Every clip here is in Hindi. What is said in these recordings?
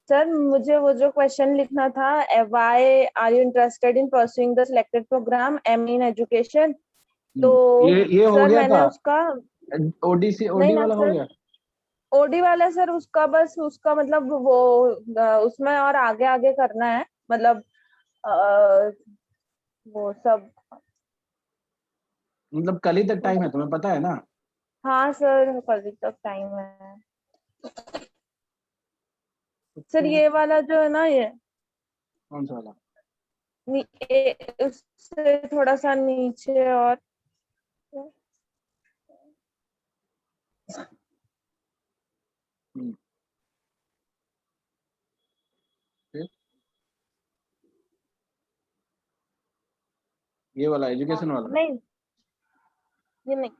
सर मुझे वो जो क्वेश्चन लिखना था, why are you interested in pursuing the selected program M in education, तो ये हो सर गया मैंने था। उसका ओडीसी नहीं ओडी ना वाला हो सर, गया। ओडी वाला सर उसका बस उसका मतलब वो उसमें और आगे आगे करना है, मतलब अ, वो सब। मतलब कल ही तक टाइम है, तुम्हें पता है ना? हाँ सर कल तक टाइम है सर। तो ये वाला जो है ना, ये कौन सा वाला? उससे थोड़ा सा नीचे और हम्म, फिर ये वाला एजुकेशन वाला। नहीं, ये नहीं।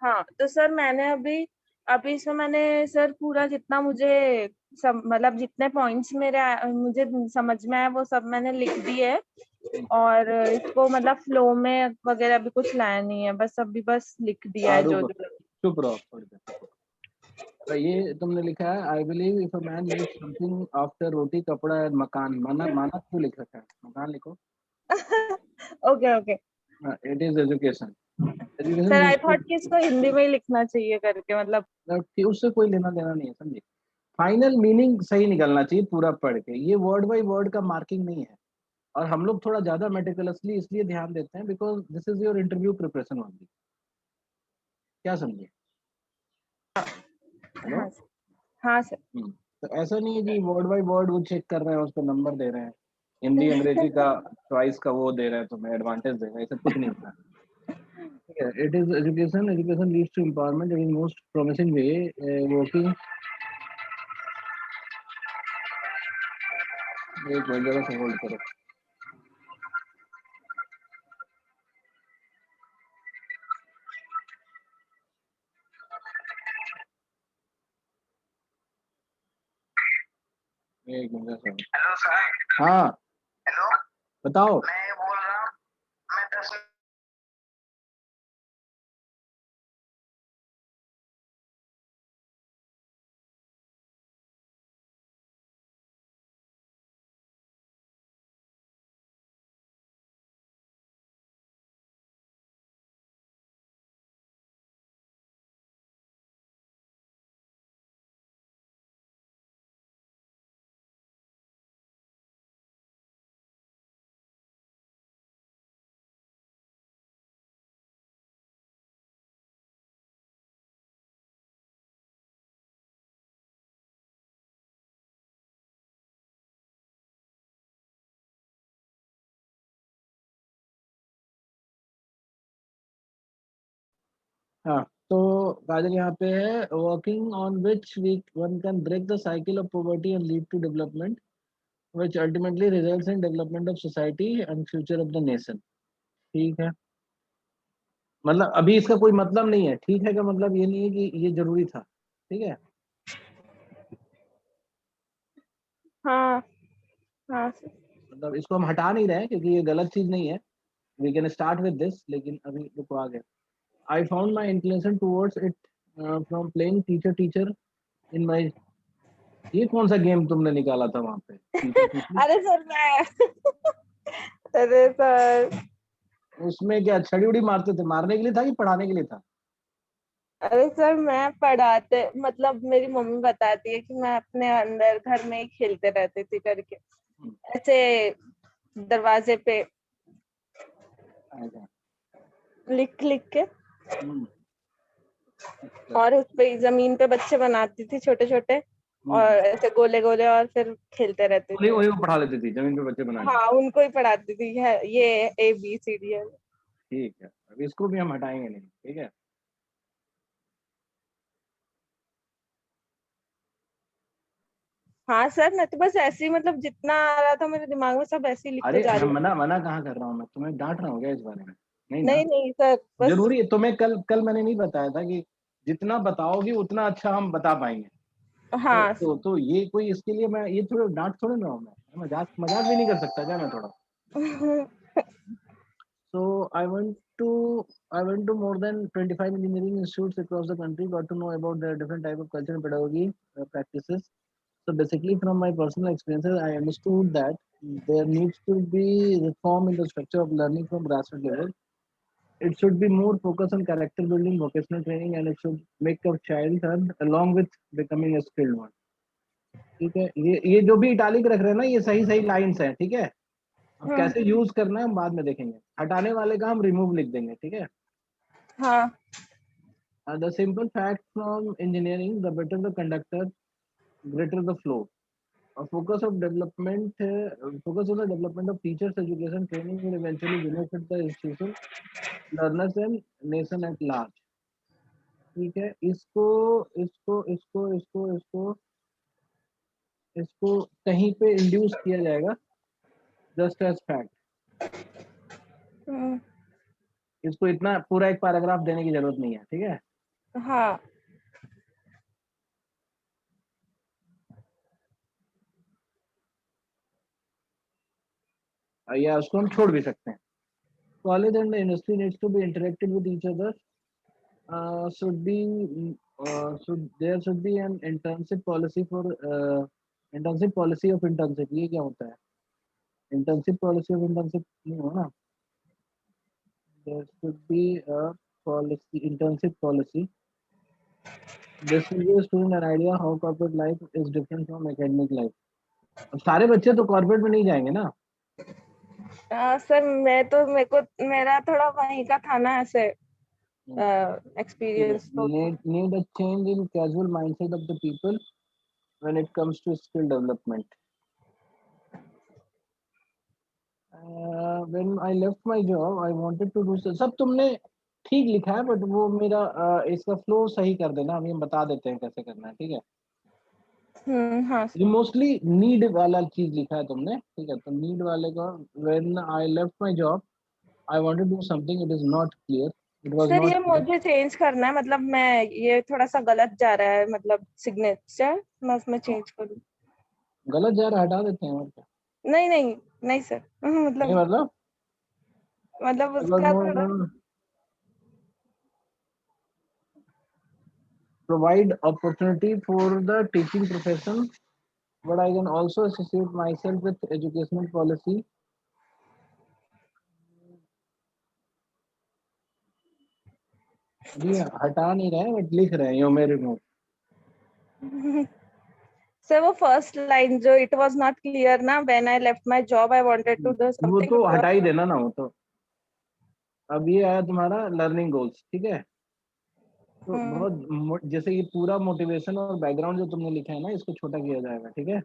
हाँ तो सर मैंने अभी अभी से मैंने सर पूरा जितना मुझे सब मतलब जितने पॉइंट्स मुझे समझ में आए वो सब मैंने लिख दिए है। और इसको मतलब फ्लो में वगैरह भी कुछ लाया नहीं है, बस अभी बस लिख दिया है जो रुको, जो। चुप रहो थोड़ी देर। तो ये तुमने लिखा है, I believe if a man needs something after roti kapda and मकान, माना माना क्यों लिख रखा है? मकान लिखो। Okay okay it is education. Education sir, I leads to, thought कि इसको हिंदी में ही लिखना चाहिए करके, मतलब। उससे कोई लेना देना नहीं है, समझे? फाइनल मीनिंग सही निकलना चाहिए पूरा पढ़ के, ये वर्ड बाय वर्ड का मार्किंग नहीं है। और हम लोग थोड़ा ज्यादा मेटिकुलसली इसलिए ध्यान देते हैं because this is your interview preparation only. क्या समझे? हेलो। हाँ सर। हाँ सर। तो ऐसा नहीं है कि वर्ड बाय वर्ड वो चेक कर रहे हैं, उस पर नंबर दे रहे हैं, हिंदी अंग्रेजी का चॉइस का वो दे रहे हैं, तुम्हें एडवांटेज दे रहे हैं, ऐसा कुछ नहीं होता। ठीक है, it is education, education leads to empowerment in most promising way, working. एक मिनट जरा सा होल्ड करो। एक मिनट जरा सा। Hello sir. हाँ। हेलो। बताओ। मैं बोल रहा हूँ, मैं 10 हाँ, तो काजल यहाँ पे है, working on which we one can break the cycle of poverty and lead to development which ultimately results in development of society and future of the nation. ठीक है, मतलब अभी इसका कोई मतलब नहीं है, ठीक है, का मतलब ये नहीं है कि ये जरूरी था। ठीक है। हाँ हाँ सर। मतलब इसको हम हटा नहीं रहे हैं क्योंकि ये गलत चीज नहीं है, we can start with this, लेकिन अभी रुको आगे। I found my inclination towards it from playing teacher teacher in my. ये कौन सा गेम तुमने निकाला था वहां पे, टीचर टीचर? अरे सर मैं अरे सर उसमें क्या छड़ी उड़ी मारते थे? मारने के लिए था कि पढ़ाने के लिए था? अरे सर मैं पढ़ाते मतलब मेरी मम्मी बताती है कि मैं अपने अंदर घर में ही खेलते रहती थी करके, हम्म, ऐसे दरवाजे पे अच्छा। लिख लिख के, हम्म, अच्छा। और उस पे जमीन पे बच्चे बनाती थी छोटे छोटे, और हम्म, ऐसे गोले गोले, और फिर खेलते रहते वही थे। वही वो पढ़ा लेती थी जमीन पे बच्चे बना के। हाँ उनको ही पढ़ाती थी, ये ABCD है। ठीक है, अब इसको भी हम हटाएंगे नहीं, ठीक है। हाँ सर, मैं तो बस ऐसे ही मतलब जितना आ रहा था मेरे दिमाग में सब ऐसे ही लिखते अरे जा मैं रही थी। मना मना कहाँ कर रहा हूँ, मैं तुम्हें डांट रहा हूँ क्या इस बारे में? नहीं ना। नहीं नहीं सर, बस। जरूरी है तुम्हें, कल कल मैंने नहीं बताया था कि जितना बताओगी उतना अच्छा हम बता पाएंगे? हाँ तो ये कोई इसके लिए मैं ये थोड़ा डांट थोड़े ना हूँ, मैं मजाक मजाक भी नहीं कर सकता क्या मैं थोड़ा? So I went to more than 25 engineering institutes across the country, got to know about the different type of culture and pedagogy practices. So basically, from my personal experiences, I understood that there needs to be reform in the structure of learning from grassroots level. It should be more focused on character building, vocational training, and it should make a child earn along with becoming a skilled one. ठीक है, ये जो भी इटालिक रख रहे हैं ना, ये सही सही लाइंस हैं, ठीक है। अब कैसे यूज करना है हम बाद में देखेंगे, हटाने वाले का हम रिमूव लिख देंगे, ठीक है। हाँ। The simple fact from engineering, the better the conductor, greater the flow. A focus of development, focus on the development of teachers' education training will eventually benefit the institution, learners and nation at large. ठीक है, इसको इसको इसको इसको इसको इसको कहीं पे इंड्यूस किया जाएगा, जस्ट एज फैक्ट। इसको इतना पूरा एक पैराग्राफ देने की जरूरत नहीं है, ठीक है। हाँ। या उसको हम छोड़ भी सकते हैं। College and industry needs to be interacted with each other, should be there should be an internship policy for internship policy of internship। ये क्या होता है? internship policy of internship नहीं हो ना, there should be a policy, internship policy। this will give a student an idea how corporate life is different from academic life। अब सारे बच्चे तो कॉर्पोरेट में नहीं जाएंगे ना। सर मेरा थोड़ा वहीं का था ना ऐसे एक्सपीरियंस। तो need a change in casual mindset of the people when it comes to skill development। when I left my job I wanted to do सब तुमने ठीक लिखा है, बट वो मेरा इसका फ्लो सही कर देना, हम ये बता देते हैं कैसे करना है, ठीक है। हाँ ये मोस्टली नीड वाला चीज लिखा है तुमने, ठीक है। तो नीड वाले का when I left my job I wanted to do something, it is not clear, it was sir, not ये clear। मुझे चेंज करना है, मतलब मैं ये थोड़ा सा गलत जा रहा है, मतलब सिग्नेचर मैं उसमें चेंज करूँ। गलत जा रहा है, हटा देते हैं और क्या। नहीं नहीं नहीं सर, नहीं मतलब उसका थोड़ा provide opportunity for the teaching profession, but I can also associate myself with educational policy। ये हटा नहीं रहे बट लिख रहे हैं यो मेरे नोट। सर वो फर्स्ट लाइन जो इट वाज नॉट क्लियर ना, when I left my job I wanted to do वो समथिंग। तो हटा ही देना ना, वो तो। अब ये आया तुम्हारा लर्निंग गोल्स, ठीक है। तो बहुत जैसे ये पूरा मोटिवेशन और बैकग्राउंड जो तुमने लिखा है ना, इसको छोटा किया जाएगा, ठीक है।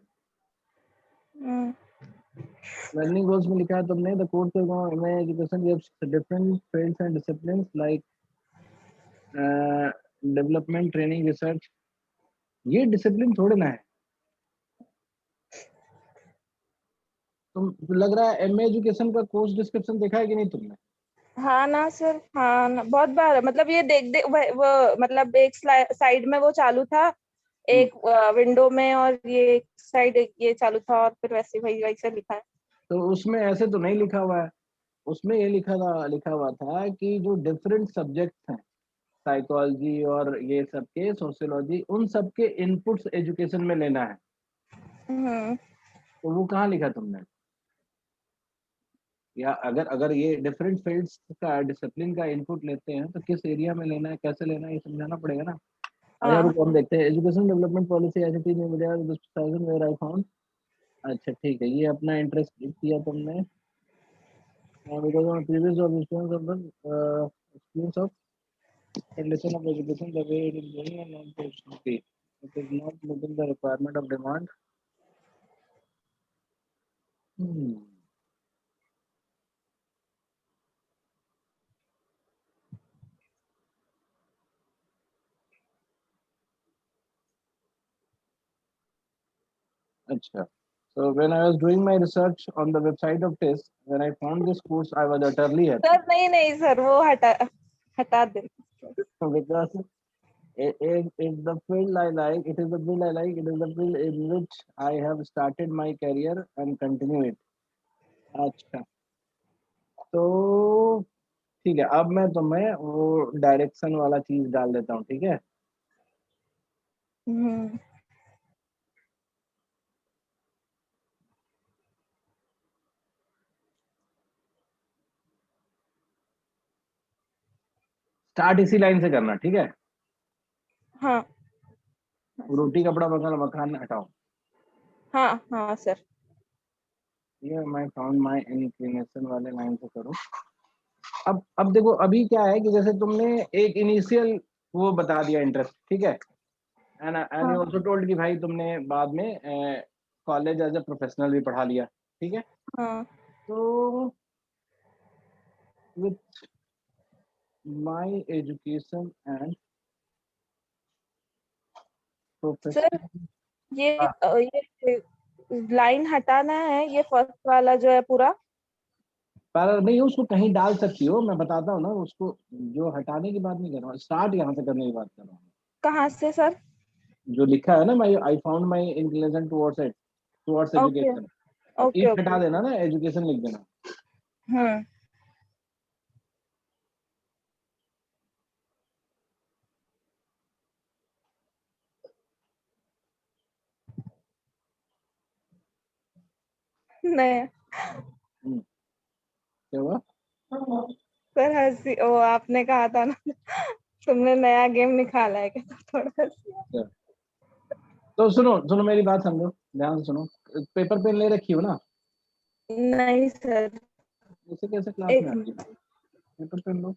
लर्निंग गोल्स में लिखा है तुमने द कोर्स में education gives different fields and disciplines like development, training, research. ये डिसिप्लिन थोड़े ना है। तुम लग रहा है एमए एजुकेशन का कोर्स डिस्क्रिप्शन देखा है कि नहीं तुमने? हाँ ना सर, हाँ ना, बहुत बार, मतलब ये देख देख वो मतलब एक साइड में वो चालू था, एक विंडो में, और ये एक साइड ये चालू था, और फिर वैसे वही वैसे लिखा है। तो उसमें ऐसे तो नहीं लिखा हुआ है। उसमें ये लिखा हुआ था कि जो डिफरेंट सब्जेक्ट्स हैं, साइकोलॉजी और ये सब के, सोशियोलॉजी, उन सब के इनपुट्स एजुकेशन में लेना है। तो वो कहाँ लिखा तुमने? या अगर अगर ये डिफरेंट फील्ड्स का डिसिप्लिन का इनपुट लेते हैं तो किस एरिया में लेना है, कैसे लेना है, ये समझाना पड़ेगा ना। अच्छा रुको, हम देखते हैं education development policy ICT new media 2000 where I found. अच्छा ठीक है, ये अपना इंटरेस्ट किया तुमने because of my previous job experience of the experience of condition of education the way it is going and not the opportunity, it is not meeting the requirement of demand। अच्छा, so when I was doing my research on the website of TISS, when I found this course I was utterly happy sir नहीं नहीं सर, वो हटा दे। because it the field I like, it is the field I like, it is the field in which I have started my career and continue it। अच्छा, तो ठीक है, अब मैं तुम्हें वो डायरेक्शन वाला चीज डाल देता हूँ, ठीक है। स्टार्ट इसी लाइन से करना, ठीक है। हाँ रोटी कपड़ा मकान मकान हटाओ। हाँ हाँ सर। ये मैं फाउंड माय इंक्लिनेशन वाले लाइन से करो। अब देखो अभी क्या है कि जैसे तुमने एक इनिशियल वो बता दिया इंटरेस्ट, ठीक है, एंड यू हाँ ऑल्सो टोल्ड कि भाई तुमने बाद में कॉलेज एज ए प्रोफेशनल भी पढ़ा लिया, ठीक है। हाँ तो with my education and sir, professional. ये लाइन हटाना है, ये फर्स्ट वाला जो है पूरा। पर नहीं, उसको कहीं डाल सकती हो, मैं बताता हूँ ना उसको। जो हटाने की बात नहीं कर रहा हूँ, स्टार्ट यहाँ से करने की बात कर रहा हूँ। कहाँ से सर? जो लिखा है ना, my I found my inclination towards it, towards okay education, अब ओके इट हटा ओके। देना ना, एजुकेशन लिख देना। हम्म। नहीं क्या हुआ? सर, हंसी ओ आपने कहा था ना, तुमने नया गेम निकाला है क्या, तो थोड़ा हंसी क्या? तो सुनो सुनो, मेरी बात समझो, ध्यान से सुनो। पेपर पेन ले रखी हो ना? नहीं सर। ऐसे कैसे क्लास में एक आ रही मिनट। है? पेपर पेन लो।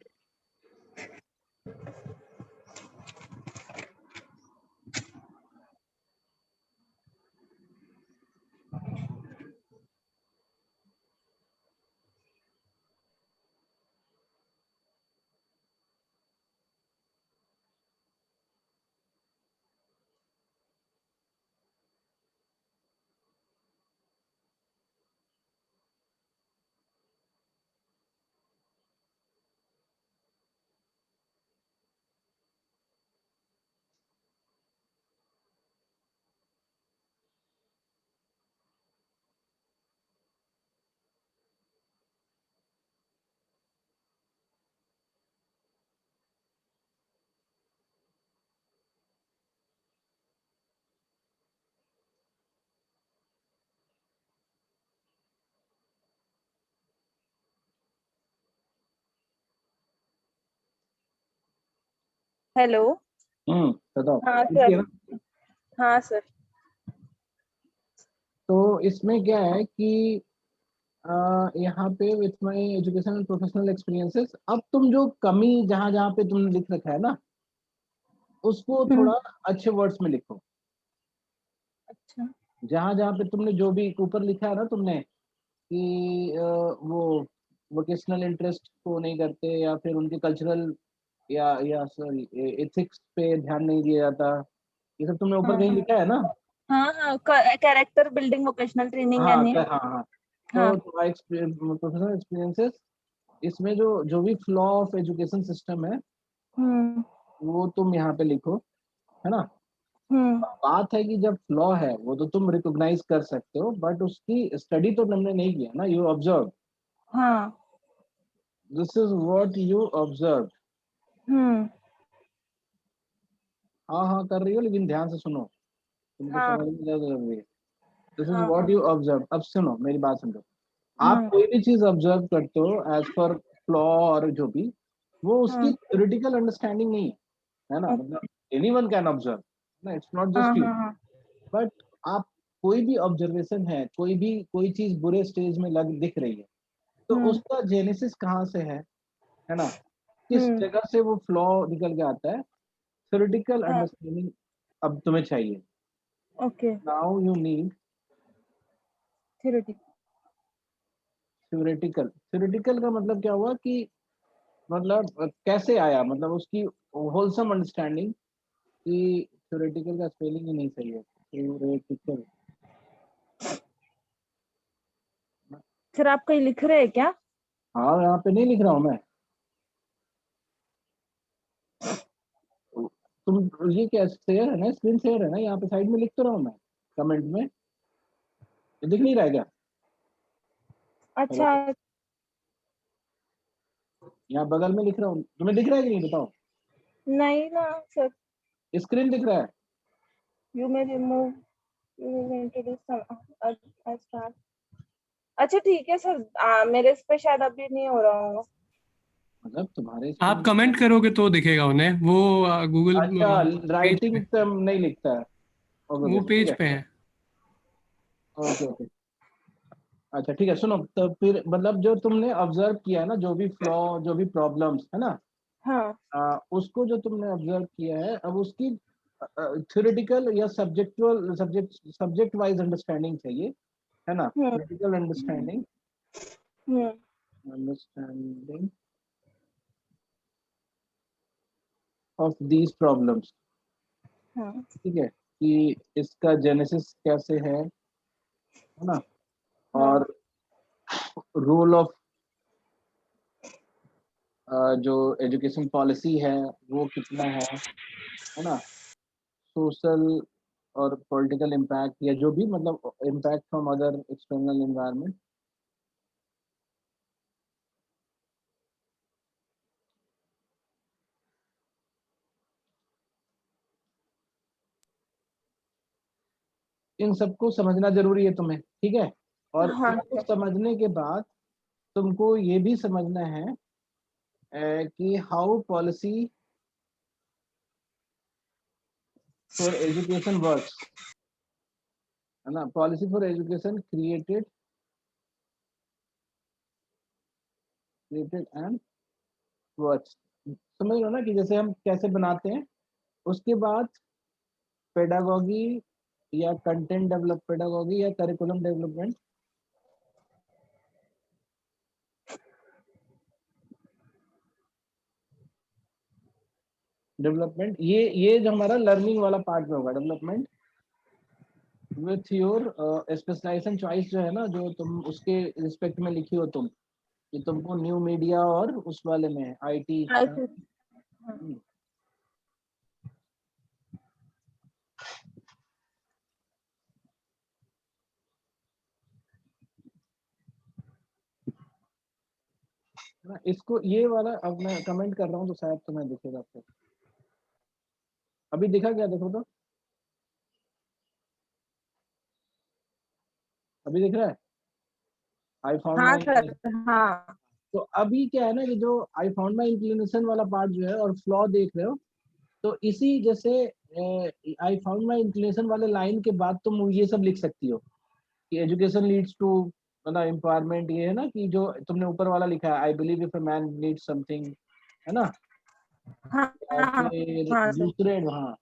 हेलो। बताओ, हाँ ठीक है सर। ना? हाँ सर। तो इसमें क्या है कि यहाँ पे with my education and professional experiences, अब तुम जो कमी जहां जहां पे तुमने लिख रखा है ना, उसको हम्म। थोड़ा अच्छे वर्ड्स में लिखो। अच्छा। जहां जहां पे तुमने जो भी ऊपर लिखा है ना तुमने कि वो वोकेशनल इंटरेस्ट को नहीं करते, या फिर उनके कल्चरल या सॉरी एथिक्स पे ध्यान नहीं दिया जाता, ये सब तुमने ऊपर हाँ कहीं हाँ लिखा है ना? हाँ हाँ, कैरेक्टर बिल्डिंग वोकेशनल ट्रेनिंग हाँ एंड ये। हाँ हाँ। हाँ। तो तुम्हारा प्रोफेशनल एक्सपीरियंसेस, इसमें जो भी फ्लॉ ऑफ एजुकेशन सिस्टम है हम्म वो तुम यहाँ पे लिखो, है ना। हम्म। बात है कि जब फ्लॉ है वो तो तुम रिकॉग्नाइज कर सकते हो, बट उसकी स्टडी तो तुमने नहीं किया ना, यू ऑब्जर्व। हाँ। This is what you observe. Hmm. हाँ हाँ कर रही हो, लेकिन ध्यान से सुनो, तुमको हाँ समझ में ज्यादा जरूरी है। दिस इज हाँ व्हाट यू ऑब्जर्व। अब सुनो मेरी बात समझो। आप हाँ कोई भी चीज ऑब्जर्व करते हो एज पर फ्लॉ और जो भी, वो उसकी हाँ थ्योरेटिकल अंडरस्टैंडिंग नहीं है ना, मतलब एनीवन कैन ऑब्जर्व ना, इट्स नॉट हाँ जस्ट यू। हाँ हाँ। बट आप कोई भी ऑब्जर्वेशन है, कोई चीज बुरे स्टेज में लग दिख रही है, तो हम्म उसका जेनेसिस कहाँ से है ना, किस हम्म। जगह से वो फ्लॉ निकल के आता है, थ्योरेटिकल हाँ। अंडरस्टैंडिंग अब तुम्हें चाहिए। Okay. Now you need theoretic. Theoretical. Theoretical का मतलब क्या हुआ कि मतलब कैसे आया, मतलब उसकी होलसम अंडरस्टैंडिंग कि थ्योरेटिकल का स्पेलिंग ही नहीं सही है, थ्योरेटिकल। सर, आप कहीं लिख रहे हैं क्या? हाँ यहाँ पे नहीं लिख रहा हूँ मैं। तुम ये क्या शेयर है ना, स्क्रीन शेयर है ना, यहाँ पे साइड में लिख तो रहा हूँ मैं, कमेंट में। ये दिख नहीं रहा है क्या? अच्छा। हेलो, यहाँ बगल में लिख रहा हूँ, तुम्हें दिख रहा है कि नहीं बताओ? नहीं ना सर। स्क्रीन दिख रहा है? You may remove, you may introduce start. अच्छा ठीक है सर, मेरे इस पे शायद अभी नहीं हो रहा होगा। मतलब तुम्हारे इसमें आप कमेंट करोगे तो दिखेगा उन्हें, वो गूगल अच्छा, पेज पे, राइटिंग तो नहीं लिखता है। ओके वो ओके ठीक पेज है। पे है। Okay okay. अच्छा ठीक है, सुनो तो फिर मतलब जो तुमने ऑब्जर्व किया है ना, जो भी फ्लॉ, जो भी प्रॉब्लम्स है ना, हाँ उसको जो तुमने ऑब्जर्व किया है, अब उसकी थ्योरेटिकल या सब्जेक्चुअल सब्जेक्ट वाइज अंडरस्टैंडिंग चाहिए, है ना, hmm theoretical understanding, hmm understanding of these problems. हाँ ठीक है, कि इसका जेनेसिस कैसे है ना, हाँ और रोल ऑफ जो एजुकेशन पॉलिसी है वो कितना है ना, सोशल और पॉलिटिकल इम्पैक्ट, या जो भी मतलब impact from other external environment. इन सबको समझना जरूरी है तुम्हें, ठीक है। और हाँ इसको सर। समझने के बाद तुमको ये भी समझना है कि how policy for education works, है ना, policy for education created and works. समझ लो ना कि जैसे हम कैसे बनाते हैं, उसके बाद पेडागोगी या कंटेंट डेवलप, पेडागोगी या करिकुलम डेवलपमेंट, डेवलपमेंट, ये जो हमारा लर्निंग वाला पार्ट में होगा, development with your specialisation choice, जो है ना, जो तुम उसके रिस्पेक्ट में लिखी हो तुम, कि तुमको न्यू मीडिया और उस वाले में आईटी। ऐसे हाँ इसको ये वाला अब मैं कमेंट कर रहा हूँ तो शायद तुम्हें दिखेगा फिर। अभी दिखा क्या, देखो तो, अभी दिख रहा है, आई फाउंड हाँ माई। सर। हाँ तो अभी क्या है ना कि जो आई फाउंड माई इंक्लिनेशन वाला पार्ट जो है और फ्लॉ देख रहे हो, तो इसी जैसे आई फाउंड माई इंक्लिनेशन वाले लाइन के बाद तुम ये सब लिख सकती हो कि एजुकेशन लीड्स टू, मतलब एम्पावरमेंट, ये है ना कि जो तुमने ऊपर वाला लिखा है, I believe if a man needs something, है ना, हाँ या हाँ फिर हाँ सर। दूसरे, हाँ।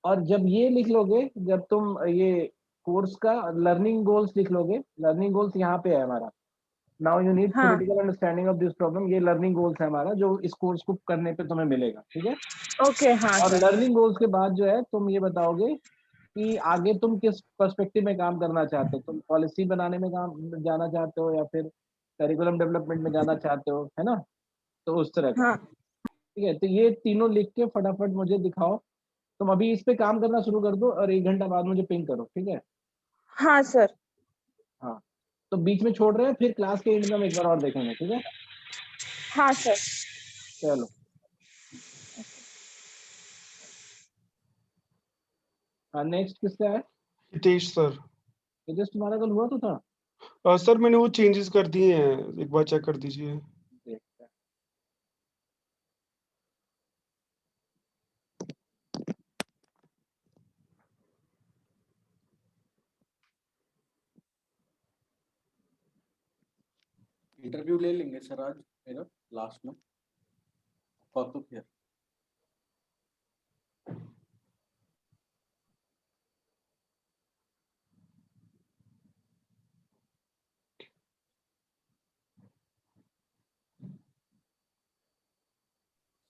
और जब ये लिख लोगे, जब तुम ये कोर्स का लर्निंग गोल्स लिख लोगे, लर्निंग गोल्स यहाँ पे है हमारा, नाउ यू नीड हाँ theoretical understanding of this problem, ये लर्निंग गोल्स है हमारा जो इस कोर्स को करने पे तुम्हें मिलेगा, ठीक है। ओके हाँ और सर। लर्निंग गोल्स के बाद जो है तुम ये बताओगे कि आगे तुम किस पर्सपेक्टिव में काम करना चाहते हो, तुम पॉलिसी बनाने में काम जाना चाहते हो या फिर करिकुलम डेवलपमेंट में जाना चाहते हो, है ना, तो उस तरह का। हाँ ठीक है, तो ये तीनों लिख के फटाफट मुझे दिखाओ। तुम अभी इस पे काम करना शुरू कर दो और 1 घंटा बाद मुझे पिंग करो, ठीक है। हाँ सर। हाँ, तो बीच में छोड़ रहे हैं, फिर क्लास के एंड में हम एक बार और देखेंगे, ठीक है। हाँ सर। चलो, हाँ, नेक्स्ट किसका है? हितेश सर। ये जस्ट तुम्हारा कल हुआ तो था। सर मैंने वो चेंजेस कर दिए हैं, एक बार चेक कर दीजिए। देखते हैं। इंटरव्यू ले लेंगे सर आज मेरा लास्ट में, कौतुक है।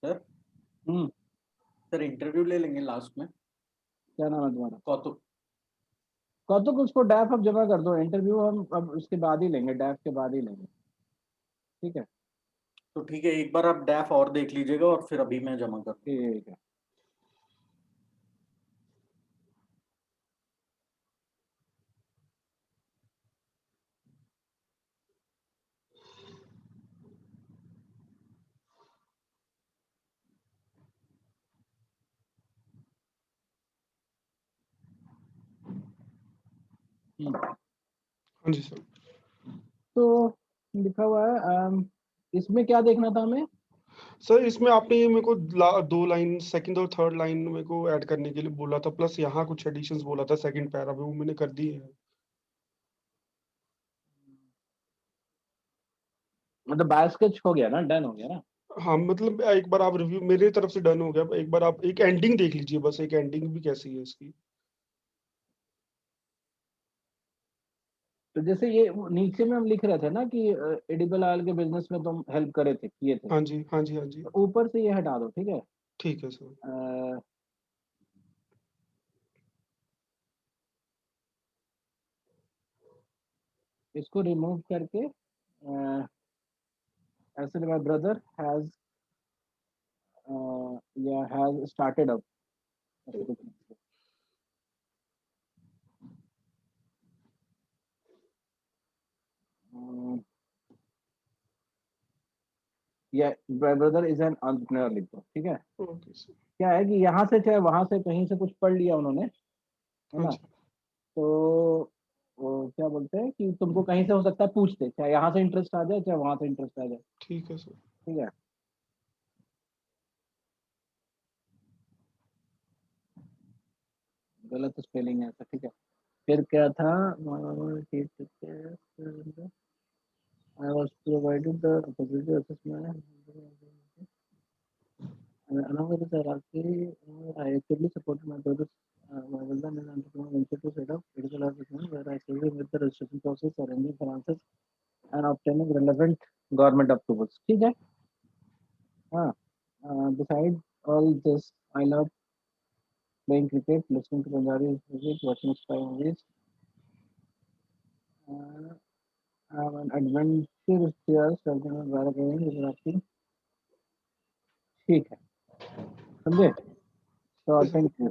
सर हम्म, सर इंटरव्यू ले लेंगे लास्ट में, क्या नाम है तुम्हारा? कौतुक। कौतुक, उसको डैफ अब जमा कर दो, इंटरव्यू हम अब उसके बाद ही लेंगे, डैफ के बाद ही लेंगे, ठीक है। तो ठीक है, एक बार आप डैफ और देख लीजिएगा और फिर अभी मैं जमा कर दूंगा। ठीक है। हाँ जी सर। तो लिखा हुआ है, इसमें क्या देखना था हमें? सर इसमें आपने ये मेरे को 2 लाइन सेकंड और थर्ड लाइन मेरे को ऐड करने के लिए बोला था, प्लस यहाँ कुछ एडिशंस बोला था सेकंड पैरा में, वो मैंने कर दिए हैं। मतलब बाय स्केच हो गया ना, डन हो गया ना। हाँ मतलब एक बार आप रिव्यू, मेरे तरफ से डन हो गया, एक बार आप एक एंडिंग देख लीजिए बस, एक एंडिंग भी कैसी है इसकी। तो जैसे ये वो नीचे में हम लिख रहे थे ना कि एडिबल ऑयल के बिजनेस में तुम हेल्प करे थे, किए थे, हाँ जी, हाँ जी, हाँ जी। तो ऊपर से ये हटा दो, ठीक है। ठीक है सर। अ, इसको रिमूव करके ऐसे माय ब्रदर हैज या हैज स्टार्टेड अप, ऐसे कुछ लिखो। या my brother is an entrepreneur लिखो, ठीक है। Okay sir. क्या है कि यहाँ से चाहे वहां से कहीं से कुछ पढ़ लिया उन्होंने, है हाँ ना, जी। तो वो क्या बोलते हैं कि तुमको कहीं से हो सकता है पूछते, चाहे यहाँ से इंटरेस्ट आ जाए चाहे वहां से इंटरेस्ट आ जाए, ठीक है सर। ठीक है। गलत स्पेलिंग है ऐसा, ठीक है। फिर क्या था, I was provided the opportunity to assess my along with the hierarchy. I actively supported my brother's my brother and entrepreneur venture to set up medical assessment where I assisted with the registration process, arranging finances and obtaining relevant government approvals. ठीक है। हाँ, besides all this, I love playing cricket, listening to Punjabi music, watching spy movies. Uh, I'm an adventurous player, starting with paragliding, rafting. ठीक है, समझे। तो थैंक यू।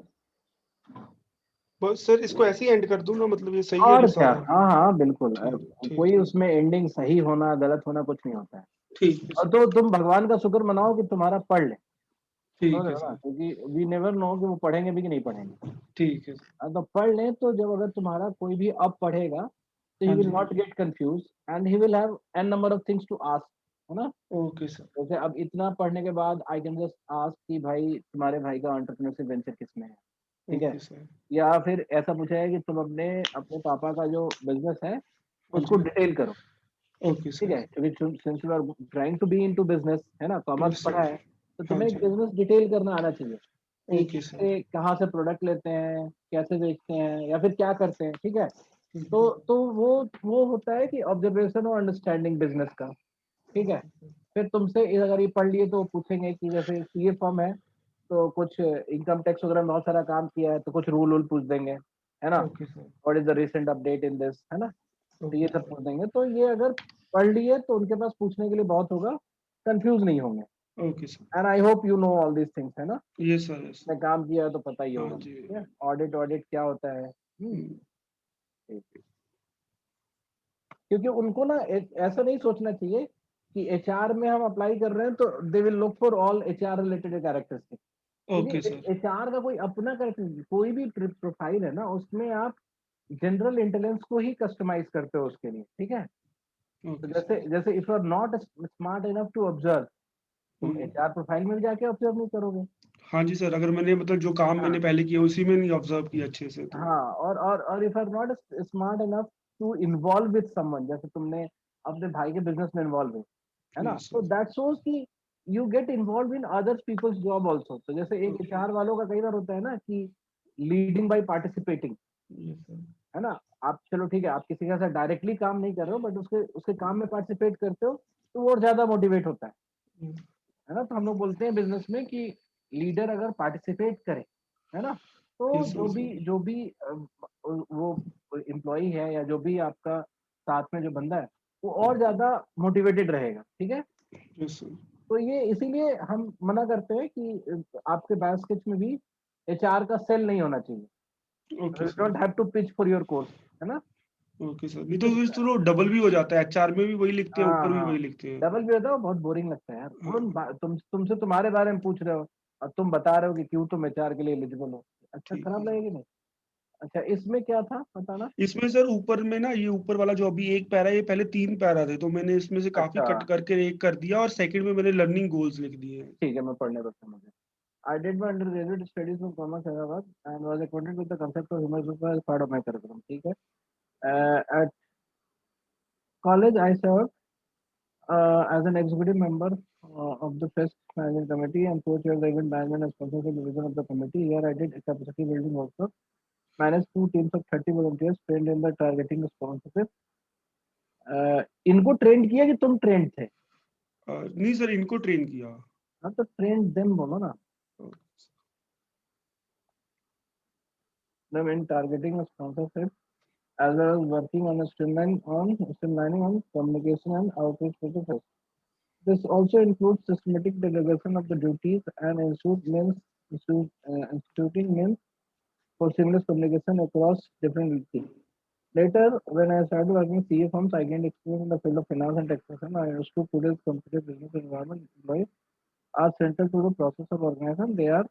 बस सर इसको ऐसे ही एंड कर दूं ना, मतलब ये सही है और अभी क्या, सारा। हाँ हाँ बिल्कुल, ठीक, ठीक, कोई ठीक, उसमें एंडिंग सही होना गलत होना कुछ नहीं होता है। ठीक है और सर। तो तुम भगवान का शुक्र मनाओ कि तुम्हारा पढ़ ले, समझ ठीक रहे है हो ना, सर। क्योंकि वी नेवर नो कि वो पढ़ेंगे भी कि नहीं पढ़ेंगे। ठीक है सर। तो पढ़ लें, तो जब अगर तुम्हारा कोई भी अब पढ़ेगा तो ही हाँ विल जी। Not get confuse and he will have an number of things to ask, है ना। Okay sir. जैसे अब इतना पढ़ने के बाद आई कैन जस्ट आस्क कि भाई तुम्हारे भाई का एंटरप्रेन्योरशिप वेंचर किसमें है, ठीक है। Okay sir. या फिर ऐसा पूछा है कि तुम अपने अपने पापा का जो बिजनेस है हाँ उसको जी। डिटेल करो, ओके ठीक सर। है, क्योंकि since you are trying to be into business, है ना, कॉमर्स यस पढ़ा सर। है, तो हाँ तुम्हें एक जी। बिजनेस डिटेल करना आना चाहिए कि ओके सर। कैसे कहाँ से प्रोडक्ट लेते हैं, कैसे बेचते हैं, या फिर क्या करते हैं, ठीक है। तो वो होता है कि ऑब्जर्वेशन और अंडरस्टैंडिंग बिजनेस का, ठीक है। फिर तुमसे अगर ये पढ़ लिए तो पूछेंगे कि जैसे सीए फॉर्म है तो कुछ इनकम टैक्स वगैरह में बहुत सारा काम किया है तो कुछ रूल वूल पूछ देंगे, है ना। Okay sir. What is the recent update in this, है ना, तो ये ओके सब सर। पूछ देंगे। तो ये अगर पढ़ लिए तो उनके पास पूछने के लिए बहुत होगा, कंफ्यूज नहीं होंगे। Okay sir. And I hope you know all these things, है ना। यस सर, यस मैं सर। काम किया है तो पता ही हाँ होगा, जी। ठीक है। ऑडिट ऑडिट क्या होता है, हम्म, ठीक। क्योंकि उनको ना ऐसा नहीं सोचना चाहिए कि एचआर में हम अप्लाई कर रहे हैं तो they will look for all HR related characteristic, okay क्योंकि सर। एचआर का कोई अपना कैरेक्टर, कोई भी प्रोफाइल है ना उसमें आप जनरल इंटेलिजेंस को ही कस्टमाइज करते हो उसके लिए, ठीक है। तो ओके जैसे सर। जैसे if you are not smart enough to observe, तुम हम्म, एचआर प्रोफाइल में भी जाके ऑब्जर्व नहीं करोगे। हाँ जी सर, अगर मैंने मतलब जो काम हाँ मैंने पहले किया उसी में नहीं ऑब्जर्व किया अच्छे से तो। हाँ, और if are not smart enough to involve with someone, जैसे तुमने अपने भाई के बिजनेस में इन्वॉल्व है ना, यस तो सर। दैट शोज कि you get involve in others peoples job also. तो जैसे एक ओके। एचआर वालों का कई बार होता है ना कि leading by participating, yes sir. है ना। आप चलो ठीक है, आप किसी के साथ डायरेक्टली काम नहीं कर रहे हो बट उसके उसके काम में पार्टिसिपेट करते हो तो वो और ज्यादा मोटिवेट होता है ना। तो हम लोग बोलते हैं बिजनेस में कि लीडर अगर पार्टिसिपेट करे, है ना, तो यस जो सर। भी जो भी वो एम्प्लॉय है या जो भी आपका साथ में जो बंदा है वो और ज्यादा मोटिवेटेड रहेगा, ठीक है। Yes sir. तो ये इसीलिए हम मना करते हैं कि आपके बायोस्केच में भी एचआर का सेल नहीं होना चाहिए। Okay you sir. Don't have to pitch for your course, है ना। ओके सर, नहीं तो फिर तो डबल भी हो जाता है, एचआर में भी वही लिखते हैं, हाँ ऊपर भी हाँ, वही लिखते हैं। डबल भी होता है, वो बहुत बोरिंग लगता है यार। हाँ। तुमसे तुम्हारे बारे में पूछ रहे हो और तुम बता रहे हो कि क्यों तुम एचआर के लिए एलिजिबल हो, अच्छा ठीक है खराब सर। लगेगी नहीं। अच्छा, इसमें क्या था बताना। इसमें सर ऊपर में ना, ये ऊपर वाला जो अभी एक पैरा, ये पहले 3 पैरा थे, तो मैंने इसमें से काफी अच्छा कट करके एक कर दिया, और सेकंड में मैंने लर्निंग गोल्स लिख दिए हैं। ठीक है, मैं पढ़ने बता मुझे। I did my undergraduate studies from Commerce Hyderabad and was acquainted with the concept of human resources as part of my curriculum. ठीक है। At college, I served as an executive member of the FEST management committee and co-chaired the event management and sponsorship division of the committee. Here, I did a capacity building workshop, managed 2 teams of 30 volunteers, trained in the targeting sponsorship. इनको ट्रेंड किया कि तुम ट्रेंड थे? नहीं सर, इनको ट्रेन किया। हाँ तो ट्रेंड देम बोलो ना। Them in targeting sponsorship as well as working on a streamlining on communication and outreach processes. This also includes systematic delegation of the duties and instituting means for seamless communication across different teams. Later, when I started working CA firms, I gained experience in the field of finance and taxation. I understood today's competitive business environment. Employees are central to the process of organization. They are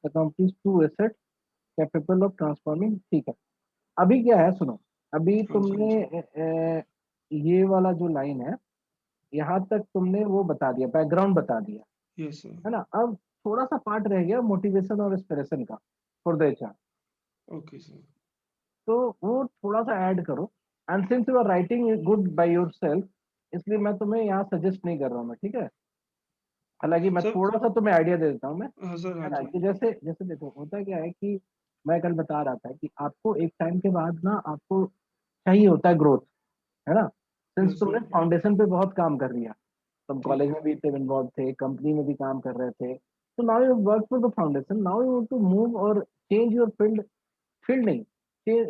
the company's true asset, capable of transforming. ठीक है। अभी क्या है सुनो, अभी हाँ जी, हाँ तुमने ये वाला जो लाइन है, यहाँ तक तुमने वो बता दिया, बैकग्राउंड बता दिया, जी, यस सर। है ना। अब थोड़ा सा पार्ट रह गया मोटिवेशन और इंस्पिरेशन का for the HR, okay sir. तो वो थोड़ा सा ऐड करो। And since you are writing good by yourself, इसलिए मैं तुम्हें यहाँ सजेस्ट नहीं कर रहा हूँ मैं, ठीक है। हालांकि मैं सर थोड़ा सा तुम्हें आइडिया दे देता हूँ मैं, हाँ सर, है हाँ ना, जी। कि जैसे जैसे देखो होता क्या है कि मैं कल बता रहा था कि आपको एक टाइम के बाद ना आपको चाहिए होता है ग्रोथ, है ना। सिंस यस तुमने सर। फाउंडेशन पे बहुत काम कर लिया, तुम ठीक कॉलेज है। में भी इन्वॉल्व थे, कंपनी में भी काम कर रहे थे, तो now you work for the foundation, now you want to move और चेंज योर फील्ड नहीं,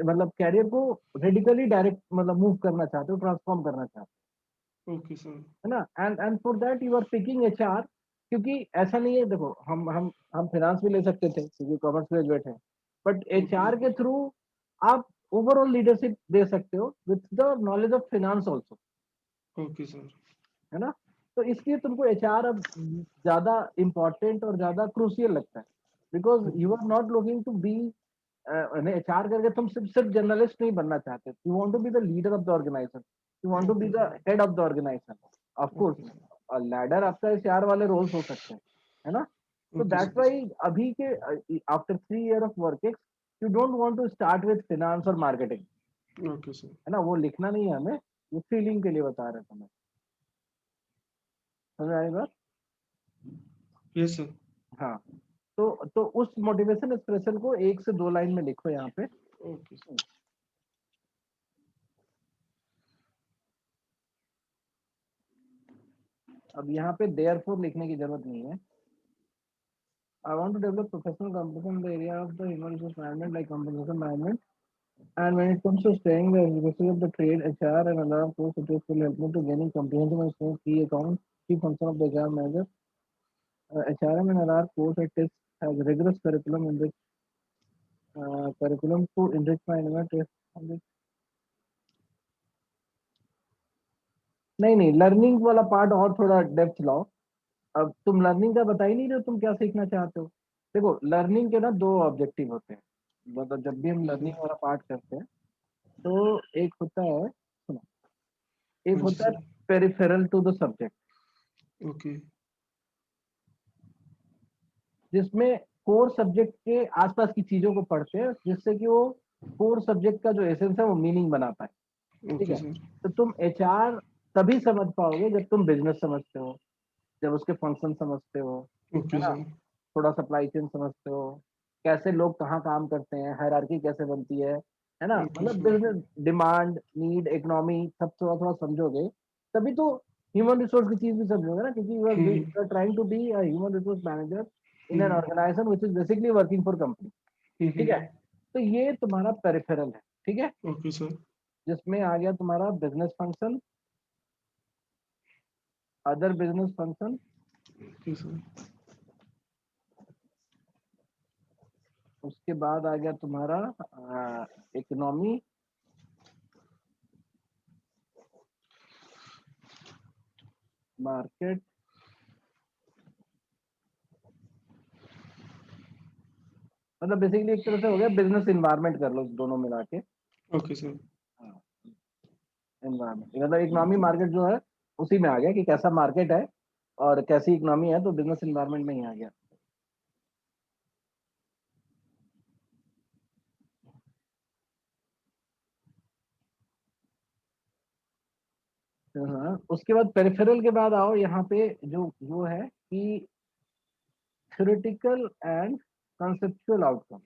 मतलब कैरियर को रेडिकली डायरेक्ट मतलब मूव करना चाहते हो, ट्रांसफॉर्म करना चाहते ओके सर। हो, है ना। And for that you are picking HR, क्योंकि ऐसा नहीं है, देखो हम फाइनेंस भी ले सकते थे क्योंकि कॉमर्स ग्रेजुएट है, बट ओके। एचआर के थ्रू आप ओवरऑल लीडरशिप दे सकते हो with the knowledge of finance also, okay sir. है ना। तो इसलिए तुमको एचआर अब ज्यादा इंपॉर्टेंट और ज्यादा क्रूशियल लगता है, because you are not looking to be HR करके तुम सिर्फ जर्नलिस्ट नहीं बनना चाहते, you want to be the leader of the organisation, you want to be okay the sir. Head of the organisation. Of course okay sir. Ladder आपका एचआर वाले रोल्स हो सकते हैं, है ना। तो ओके दैट्स सर। व्हाई अभी के after 3 years of working you don't want to start with finance और मार्केटिंग, ओके सर। है ना। वो लिखना नहीं है हमें, वो फीलिंग के लिए बता रहे थे मैं, समझ आई बात। Yes sir. हाँ, तो उस मोटिवेशन एक्सप्रेशन को 1 से 2 लाइन में लिखो यहाँ पे। Okay sir. अब यहाँ पे देयरफॉर लिखने की जरूरत नहीं है। I want to develop professional competence in the area of the human resource management like compensation management, and when it comes to staying the executive of the trade HR and other course it will help me to gaining comprehensive and strong key account key function of the HR manager. HRM and RR course at TIS has rigorous curriculum in which curriculum to enrich my environment. नहीं नहीं, लर्निंग वाला पार्ट और थोड़ा डेप्थ लाओ। अब तुम लर्निंग का बता ही नहीं रहे हो, तुम क्या सीखना चाहते हो। देखो लर्निंग के ना 2 ऑब्जेक्टिव होते हैं, मतलब जब भी हम ओके लर्निंग सर। वाला पार्ट करते हैं तो एक होता है, सुनो, एक हाँ जी होता है sir. Peripheral to the subject, okay. जिसमें कोर सब्जेक्ट के आसपास की चीजों को पढ़ते हैं जिससे कि वो कोर सब्जेक्ट का जो एसेंस है वो मीनिंग बना पाए, ठीक ओके है। सर। तो तुम एचआर तभी समझ पाओगे जब तुम बिजनेस समझते हो, जब उसके फंक्शन समझते हो, है ओके ना, सर। थोड़ा सप्लाई चेन समझते हो, कैसे लोग कहाँ काम करते हैं, हायरार्की कैसे बनती है ना, ओके मतलब sir. Business demand need economy सब थोड़ा थोड़ा समझोगे, तभी तो ह्यूमन रिसोर्स की चीज भी समझोगे ना, क्योंकि hmm. You are trying to be a human resource manager in an hmm. Organization which is basically working for company, ठीक है। तो ये तुम्हारा पेरिफेरल है, ठीक है, ओके सर। जिसमें आ गया तुम्हारा business function, other business function, okay sir. उसके बाद आ गया तुम्हारा इकोनॉमी, मार्केट, मतलब बेसिकली एक तरह से हो गया बिजनेस इन्वायरमेंट कर लो दोनों मिला के। Okay sir. एनवायरमेंट मतलब इकोनॉमी मार्केट जो है उसी में आ गया कि कैसा मार्केट है और कैसी इकोनॉमी है, तो बिजनेस इन्वायरमेंट में ही आ गया। हाँ, उसके बाद पेरिफेरल के बाद आओ यहाँ पे जो वो है कि थ्योरेटिकल एंड कंसेप्चुअल आउटकम।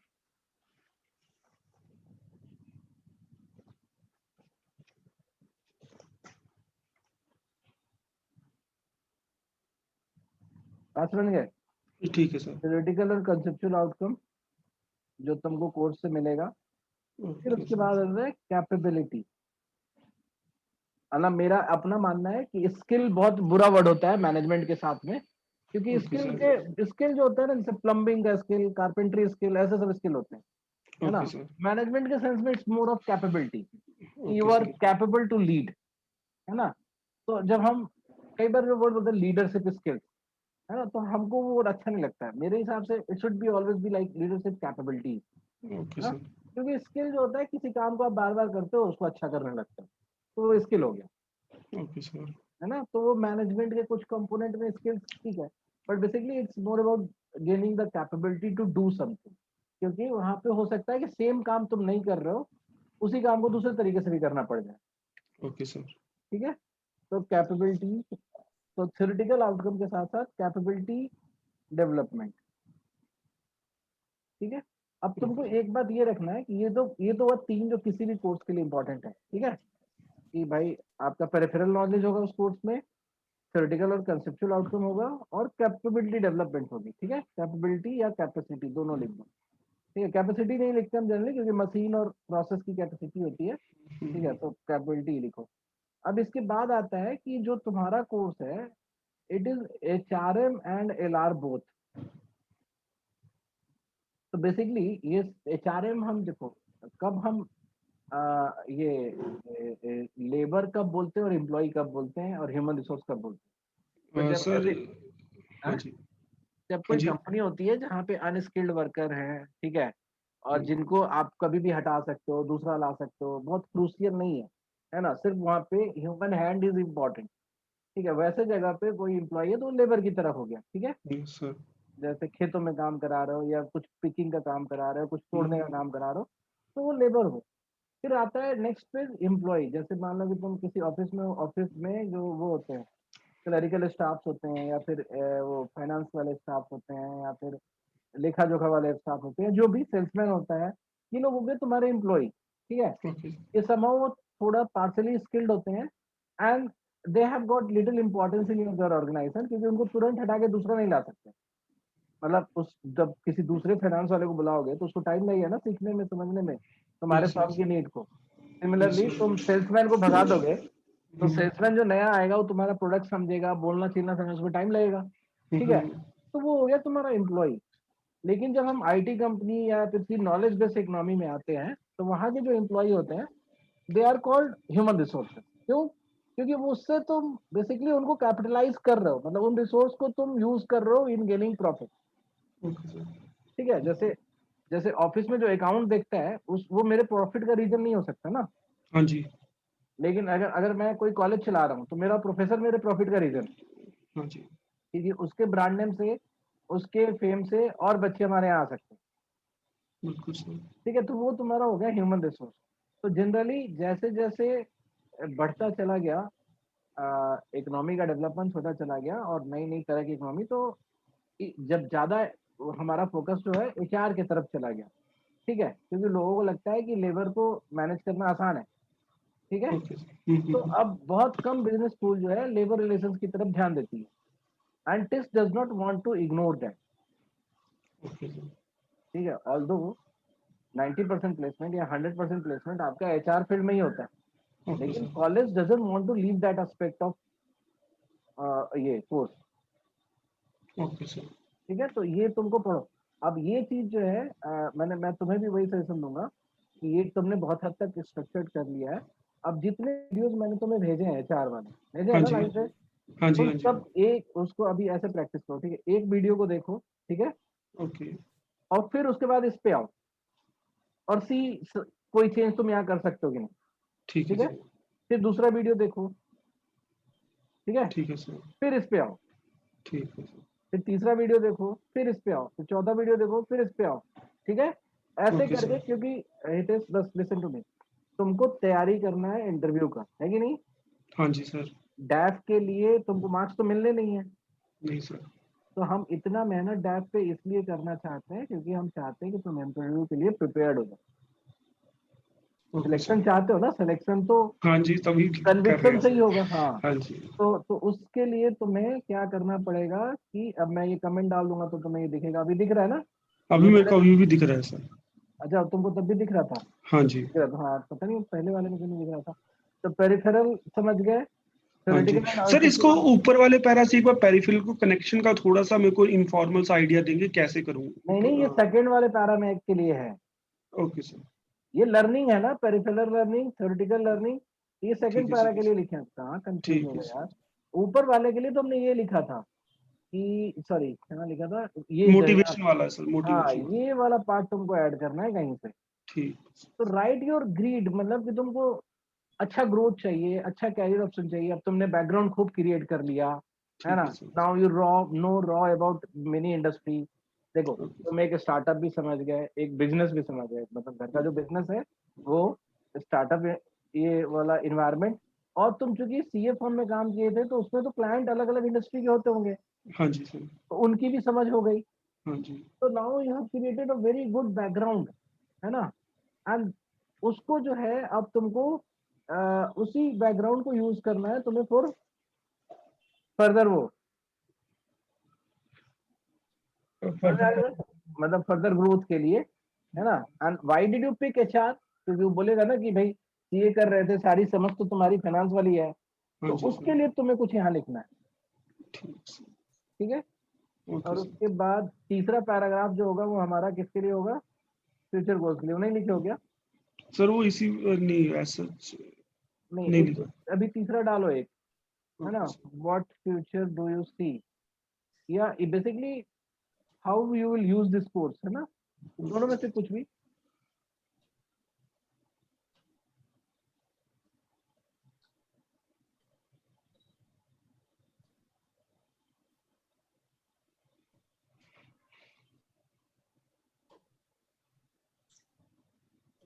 बात समझ गए? ठीक है सर। थ्योरेटिकल और कंसेप्चुअल आउटकम जो तुमको कोर्स से मिलेगा। फिर ओके उसके सर। बाद है कैपेबिलिटी। ना मेरा अपना मानना है कि स्किल बहुत बुरा वर्ड होता है मैनेजमेंट के साथ में, क्योंकि ओके स्किल सर। के स्किल जो होता है ना, जैसे प्लम्बिंग का स्किल, कारपेंटरी स्किल, ऐसे सब स्किल होते हैं, है ना। Okay sir. मैनेजमेंट के सेंस में it's more of capability, you okay are sir. Capable to lead, है ना। तो जब हम कई बार जो वर्ड बोलते हैं लीडरशिप स्किल्स, है ना, तो हमको वो word अच्छा नहीं लगता है। मेरे हिसाब से it should be always be like leadership capability, okay है ना। सर। क्योंकि स्किल जो होता है किसी काम को आप बार बार करते हो उसको अच्छा करने लगते हो, तो वो स्किल हो गया, ओके सर। है ना। तो वो मैनेजमेंट के कुछ कंपोनेंट में स्किल्स ठीक है, but basically it's more about gaining the capability to do something, क्योंकि वहां पे हो सकता है कि सेम काम तुम नहीं कर रहे हो, उसी काम को दूसरे तरीके से भी करना पड़ जाए, ओके सर। ठीक है। तो कैपेबिलिटी, तो थ्योरेटिकल आउटकम के साथ साथ कैपेबिलिटी डेवलपमेंट, ठीक है। अब तुमको एक बात ये रखना है कि ये तो वो तीन जो किसी भी कोर्स के लिए इंपॉर्टेंट है, ठीक है, कि भाई आपका पेरिफेरल नॉलेज होगा उस कोर्स में, थ्योरेटिकल और कंसेप्चुअल आउटकम होगा, और कैपेबिलिटी डेवलपमेंट होगी, ठीक है। कैपेबिलिटी या कैपेसिटी दोनों लिख दो, ठीक है। कैपेसिटी नहीं लिखते हम जनरली, क्योंकि मशीन और प्रोसेस की कैपेसिटी होती है, ठीक है, तो कैपेबिलिटी लिखो। अब इसके बाद आता है कि जो तुम्हारा कोर्स है, it is HRM and LR both. तो बेसिकली ये HRM हम देखो कब हम ये लेबर कब बोलते हैं और एम्प्लॉय कब बोलते हैं और ह्यूमन रिसोर्स कब बोलते हैं, तो जब सर। ऐसे हाँ हाँ? जी। जब हाँ कोई जी। कंपनी होती है जहाँ पे अनस्किल्ड वर्कर हैं, ठीक है, और हम्म। जिनको आप कभी भी हटा सकते हो, दूसरा ला सकते हो, बहुत क्रूशियल नहीं है ना, सिर्फ वहाँ पे ह्यूमन हैंड इज इम्पोर्टेंट, ठीक है। वैसे जगह पे कोई एम्प्लॉय है तो लेबर की तरह हो गया, ठीक है। सर। जैसे खेतों में काम करा रहे हो या कुछ पिकिंग का काम करा रहे हो, कुछ तोड़ने का हम्म। काम करा रहे हो, तो वो लेबर हो। फिर आता है नेक्स्ट पेज एम्प्लॉय। जैसे मान लो कि तुम किसी ऑफिस में जो वो होते हैं क्लरिकल स्टाफ होते हैं, या फिर वो फाइनेंस वाले स्टाफ होते हैं, या फिर लेखा जोखा वाले स्टाफ होते हैं, जो भी सेल्समैन होता है, ये लोग हो गए तुम्हारे एम्प्लॉय, ठीक है। ओके। ये समहाउ वो थोड़ा पार्सली स्किल्ड होते हैं, and they have got little importance in your organisation, क्योंकि उनको तुरंत हटा के दूसरा नहीं ला सकते। मतलब उस जब किसी दूसरे फाइनेंस वाले को बुलाओगे तो उसको टाइम लगेगा ना सीखने में, समझने में तुम्हारे यस फर्म यस। की नीड को। Yes similarly sir. तुम सेल्समैन को भगा दोगे, तो हम्म। सेल्समैन जो नया आएगा वो तुम्हारा प्रोडक्ट समझेगा, बोलना चीलना समझ, उसमें टाइम लगेगा, ठीक है। तो वो हो गया तुम्हारा एम्प्लॉय। लेकिन जब हम IT कंपनी या किसी नॉलेज बेस्ड इकोनॉमी में आते हैं, तो वहां के जो एम्प्लॉय होते हैं, they are called human resources. क्यों? क्योंकि वो उससे तुम बेसिकली उनको कैपिटलाइज कर रहे हो, मतलब उन रिसोर्स को तुम यूज कर रहे हो in gaining profit, okay sir. ठीक है। जैसे जैसे ऑफिस में जो अकाउंट देखता है उस वो मेरे प्रॉफिट का रीजन नहीं हो सकता ना। हाँ जी। लेकिन अगर अगर मैं कोई कॉलेज चला रहा हूँ तो मेरा प्रोफेसर मेरे प्रॉफिट का रीजन, हाँ जी। क्योंकि उसके ब्रांड नेम से, उसके फेम से और बच्चे हमारे यहाँ आ सकते हैं, बिल्कुल सर। ठीक है। तो वो तुम्हारा हो गया ह्यूमन रिसोर्स। तो जनरली जैसे जैसे बढ़ता चला गया इकोनॉमी का डेवलपमेंट होता चला गया और नई नई तरह की इकोनॉमी, तो जब ज्यादा हमारा फोकस जो है HR की तरफ चला गया, ठीक है, क्योंकि लोगों को लगता है कि लेबर को मैनेज करना आसान है, ठीक है। Okay sir. तो अब बहुत कम बिजनेस स्कूल जो है लेबर रिलेशंस की तरफ ध्यान देती है, and TISS does not want to ignore that, okay sir. ठीक है। ऑल्दो 90% प्लेसमेंट या 100% प्लेसमेंट आपका HR फील्ड में ही होता है, ओके लेकिन sir. College doesn't want to leave that aspect of ये कोर्स, ओके सर। ठीक है। तो ये तुमको पढ़ो। अब ये चीज जो है मैं तुम्हें भी वही सजेशन दूंगा कि ये तुमने बहुत हद तक स्ट्रक्चर्ड कर लिया है। अब जितने वीडियोस मैंने तुम्हें भेजे हैं HR वाले, भेजे हैं हाँ ना जी। लाइन से, हाँ जी। उन हाँ जी। सब एक उसको अभी ऐसे प्रैक्टिस करो, ठीक है। एक वीडियो को देखो, ठीक है, ओके। और फिर उसके बाद इस पे आओ और सी कोई चेंज तुम यहाँ कर सकते हो कि नहीं। ठीक है ठीक है, सर। फिर दूसरा वीडियो देखो, ठीक है, ठीक है सर। फिर इस पे आओ, ठीक है सर। फिर तीसरा वीडियो देखो, फिर इस पे आओ, फिर चौथा वीडियो देखो, फिर इस पे आओ। ठीक है, ऐसे ओके करके, सर। क्योंकि इट इज, बस लिसन टू मी, तुमको तैयारी करना है इंटरव्यू का, है कि नहीं। हाँ जी सर। डैफ के लिए तुमको मार्क्स तो मिलने नहीं है, नहीं सर। तो हम इतना मेहनत डैफ पे इसलिए करना चाहते हैं क्योंकि हम चाहते हैं कि तुम इंटरव्यू के लिए प्रिपेयर्ड हो जाओ। Okay selection sir. चाहते हो ना, सिलेक्शन तो हाँ जी, तभी कर रहे कन्विक्शन हैं से ही सर। होगा। हाँ, हाँ जी। तो उसके लिए तुम्हें क्या करना पड़ेगा कि अब मैं ये कमेंट डाल दूंगा तो तुम्हें ये दिखेगा, अभी दिख रहा है ना अभी ये मेरे मैंने। को अभी भी दिख रहा है सर। अच्छा, तुमको तब भी दिख रहा था, हाँ जी। दिख रहा था, हाँ, पता नहीं पहले वाले में क्यों नहीं दिख रहा था। तो पेरिफेरल समझ गए, हाँ जी थ्योरेटिकल सर, एनालिसिस के इसको बाद। ऊपर वाले पैरा से एक बार पेरिफेरल को कनेक्शन का थोड़ा सा मेरे को इनफॉर्मल सा आइडिया देंगे कैसे करूँ? नहीं नहीं, ये सेकंड वाले पैरा में के लिए है, ओके सर। ये लर्निंग है ना, पेरिफेरल लर्निंग, थ्योरेटिकल लर्निंग, ये सेकंड ठीक है पैरा सर। के लिए लिखे हैं। कहाँ कंफ्यूज ठीक हो है गए सर। यार। ऊपर वाले के लिए तो हमने ये लिखा था कि, सॉरी कहाँ लिखा था, ये इधर यहाँ। मोटिवेशन वाला है सर, हाँ, मोटिवेशन वाला। ये वाला पार्ट तुमको ऐड करना है कहीं से। ठीक। तो राइट योर ग्रीड, मतलब कि तुमको अच्छा ग्रोथ चाहिए, अच्छा कैरियर ऑप्शन चाहिए। अब तुमने बैकग्राउंड खूब क्रिएट कर लिया, है ठीक ना। है sir. Now you know raw about mini industry. देखो, ओके तुम एक स्टार्टअप भी समझ गए, एक बिजनेस भी समझ गए, मतलब घर का जो बिजनेस है वो स्टार्टअप, ये वाला इन्वायरमेंट। और तुम चूंकि सीए फर्म में काम किए थे तो उसमें तो क्लाइंट अलग अलग इंडस्ट्री के होते होंगे, हाँ जी सर। तो उनकी भी समझ हो गई। हाँ जी। तो now you have created a very good background, है ना। एंड उसको जो है अब तुमको उसी बैकग्राउंड को यूज करना है तुम्हें फॉर फर्दर वो, समझ आ रही है? मतलब फर्दर ग्रोथ के लिए, है ना। And why did you pick HR, क्योंकि वो बोलेगा ना कि भाई सीए कर रहे थे, सारी समझ तो तुम्हारी फाइनेंस वाली है, हाँ तो जी उसके सर। लिए तुम्हें कुछ यहाँ लिखना है। ठीक सर। ठीक है, ओके और सर। उसके बाद तीसरा पैराग्राफ जो होगा वो हमारा किसके लिए होगा, फ्यूचर गोल्स के लिए। वो नहीं लिखे हो क्या? सर वो इसी नहीं ऐसा नहीं, नहीं लिखा। अभी तीसरा डालो एक, है ना। Okay sir. What future do you see, या basically how you will use this course, है ना, दोनों में से कुछ भी।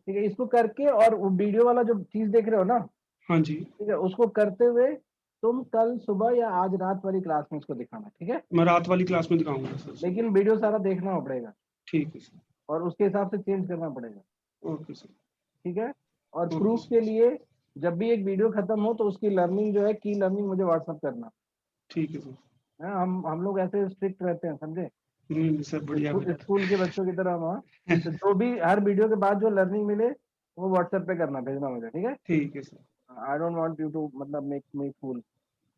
ठीक है, इसको करके, और वो वीडियो वाला जो चीज देख रहे हो ना, हाँ जी। ठीक है, उसको करते हुए तुम कल सुबह या आज रात वाली क्लास में इसको दिखाना, ठीक है। मैं रात वाली क्लास में दिखाऊंगा सर। लेकिन वीडियो सारा देखना पड़ेगा ठीक है सर। और उसके हिसाब से चेंज करना पड़ेगा, ओके सर। ठीक है। और ओके प्रूफ सर। के लिए जब भी एक वीडियो खत्म हो तो उसकी लर्निंग जो है, की लर्निंग मुझे व्हाट्सअप करना ठीक है सर। है। हम लोग ऐसे स्ट्रिक्ट रहते हैं, समझे, नहीं सर, बढ़िया बढ़िया। स्कूल के बच्चों की तरह वहाँ। तो जो भी हर वीडियो के बाद जो लर्निंग मिले वो व्हाट्सएप पे करना, भेजना मुझे, ठीक है। ठीक है sir. I don't want you to मतलब मेक मी फूल,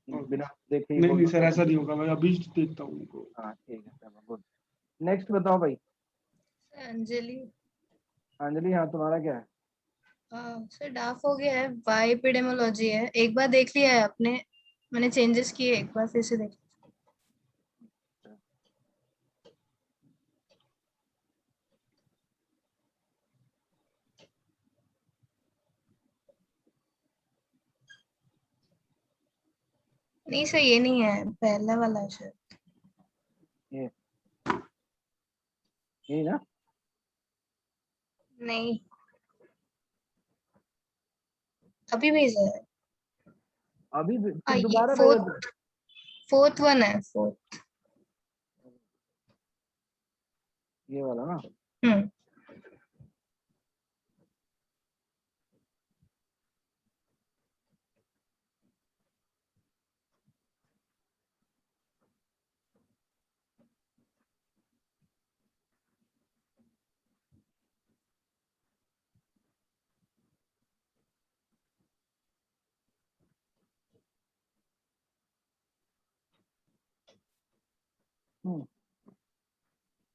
ओके बिना सर। देखे ही नहीं बोल नहीं दो सर, तो। ऐसा नहीं होगा, मैं अभी देखता हूँ उनको। हाँ ठीक है, चलो गुड। नेक्स्ट बताओ भाई। अंजलि। अंजलि, हाँ तुम्हारा क्या है? सर डाफ हो गया है, वाई एपिडेमोलॉजी है, एक बार देख लिया है आपने, मैंने चेंजेस किए, एक बार फिर से देख। नहीं सर, ये नहीं है, पहला वाला है शायद। ये यही ना? नहीं, अभी भेजा है। अभी फिर ये दोबारा भेजा था? फोर्थ वन है, फोर्थ। ये वाला ना? हम्म।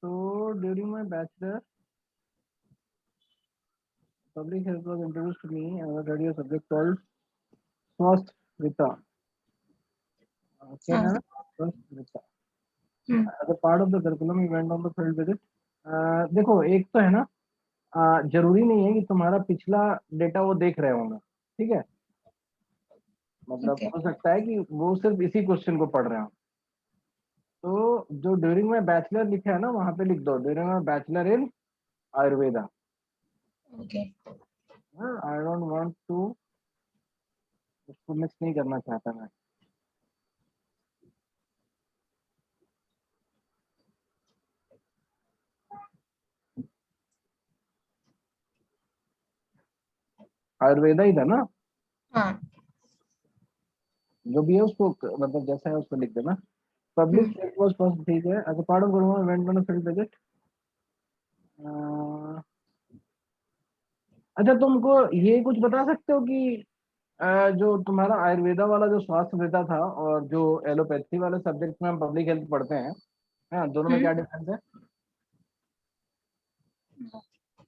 So during my bachelor, public health was introduced to me and I was studying a subject called Swasthvita. क्या हाँ। है ना? Swasthvita. Hmm. As a part of the curriculum, we went on the field visit देखो एक तो है ना, जरूरी नहीं है कि तुम्हारा पिछला डेटा वो देख रहे होंगे, ठीक है। मतलब ओके हो सकता है कि वो सिर्फ इसी क्वेश्चन को पढ़ रहे हो। तो जो ड्यूरिंग में बैचलर लिखा है ना, वहां पे लिख दो ड्यूरिंग में bachelor in Ayurveda. Okay I don't want to, उसको मिक्स नहीं करना चाहता मैं। आयुर्वेदा ही था ना, हाँ जो भी है उसको मतलब जैसा है उसको लिख देना। पब्लिक हेल्थ वाज फर्स्ट, ठीक है। As a part of government event on field visit. अच्छा, तुमको ये कुछ बता सकते हो कि जो तुम्हारा आयुर्वेदा वाला जो स्वास्थ्य विद्या था और जो एलोपैथी वाले सब्जेक्ट में हम पब्लिक हेल्थ पढ़ते हैं, हाँ, दोनों में क्या डिफरेंस है?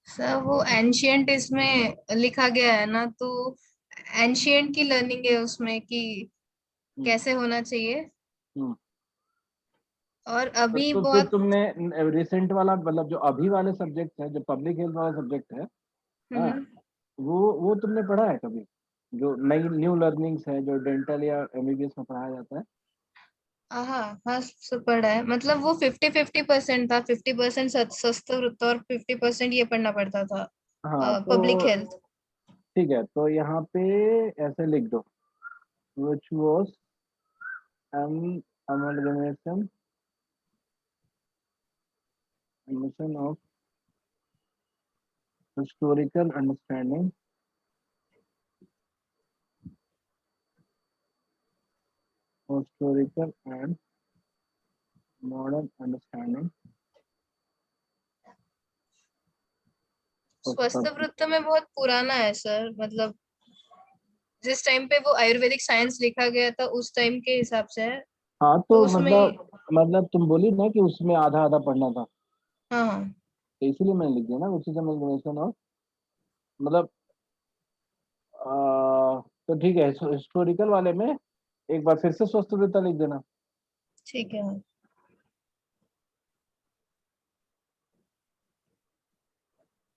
सर वो एंशियंट इसमें लिखा गया है ना, तो एंशियंट की लर्निंग है उसमें कि हम्म, कैसे होना चाहिए, हम्म। और अभी तो फिर बहुत तुमने रिसेंट वाला मतलब जो अभी वाले सब्जेक्ट है, जो पब्लिक हेल्थ वाला सब्जेक्ट है, हाँ, हम्म, वो तुमने पढ़ा है कभी? जो नई न्यू लर्निंग्स है जो डेंटल या एमबीबीएस में पढ़ाया जाता है। हाँ हाँ सब पढ़ा है, मतलब वो 50-50% था, 50% संस्कृत वृत्त और 50% ये पढ़ना पड़ता था हाँ पब्लिक तो हेल्थ। ठीक है, तो यहाँ पे ऐसे लिख दो, which was an amalgamation of historical understanding, historical and modern understanding of स्वस्थ public। वृत्त में बहुत पुराना है सर, मतलब जिस टाइम पे वो आयुर्वेदिक साइंस लिखा गया था उस टाइम के हिसाब से है, हाँ तो तो उसमें मतलब तुम बोली ना कि उसमें आधा आधा पढ़ना था, हाँ हाँ तो इसीलिए मैंने लिख दिया ना which is amalgamation of, मतलब तो ठीक है, हिस्टोरिकल वाले में एक बार फिर से स्वस्थ विद्या लिख देना। ठीक है।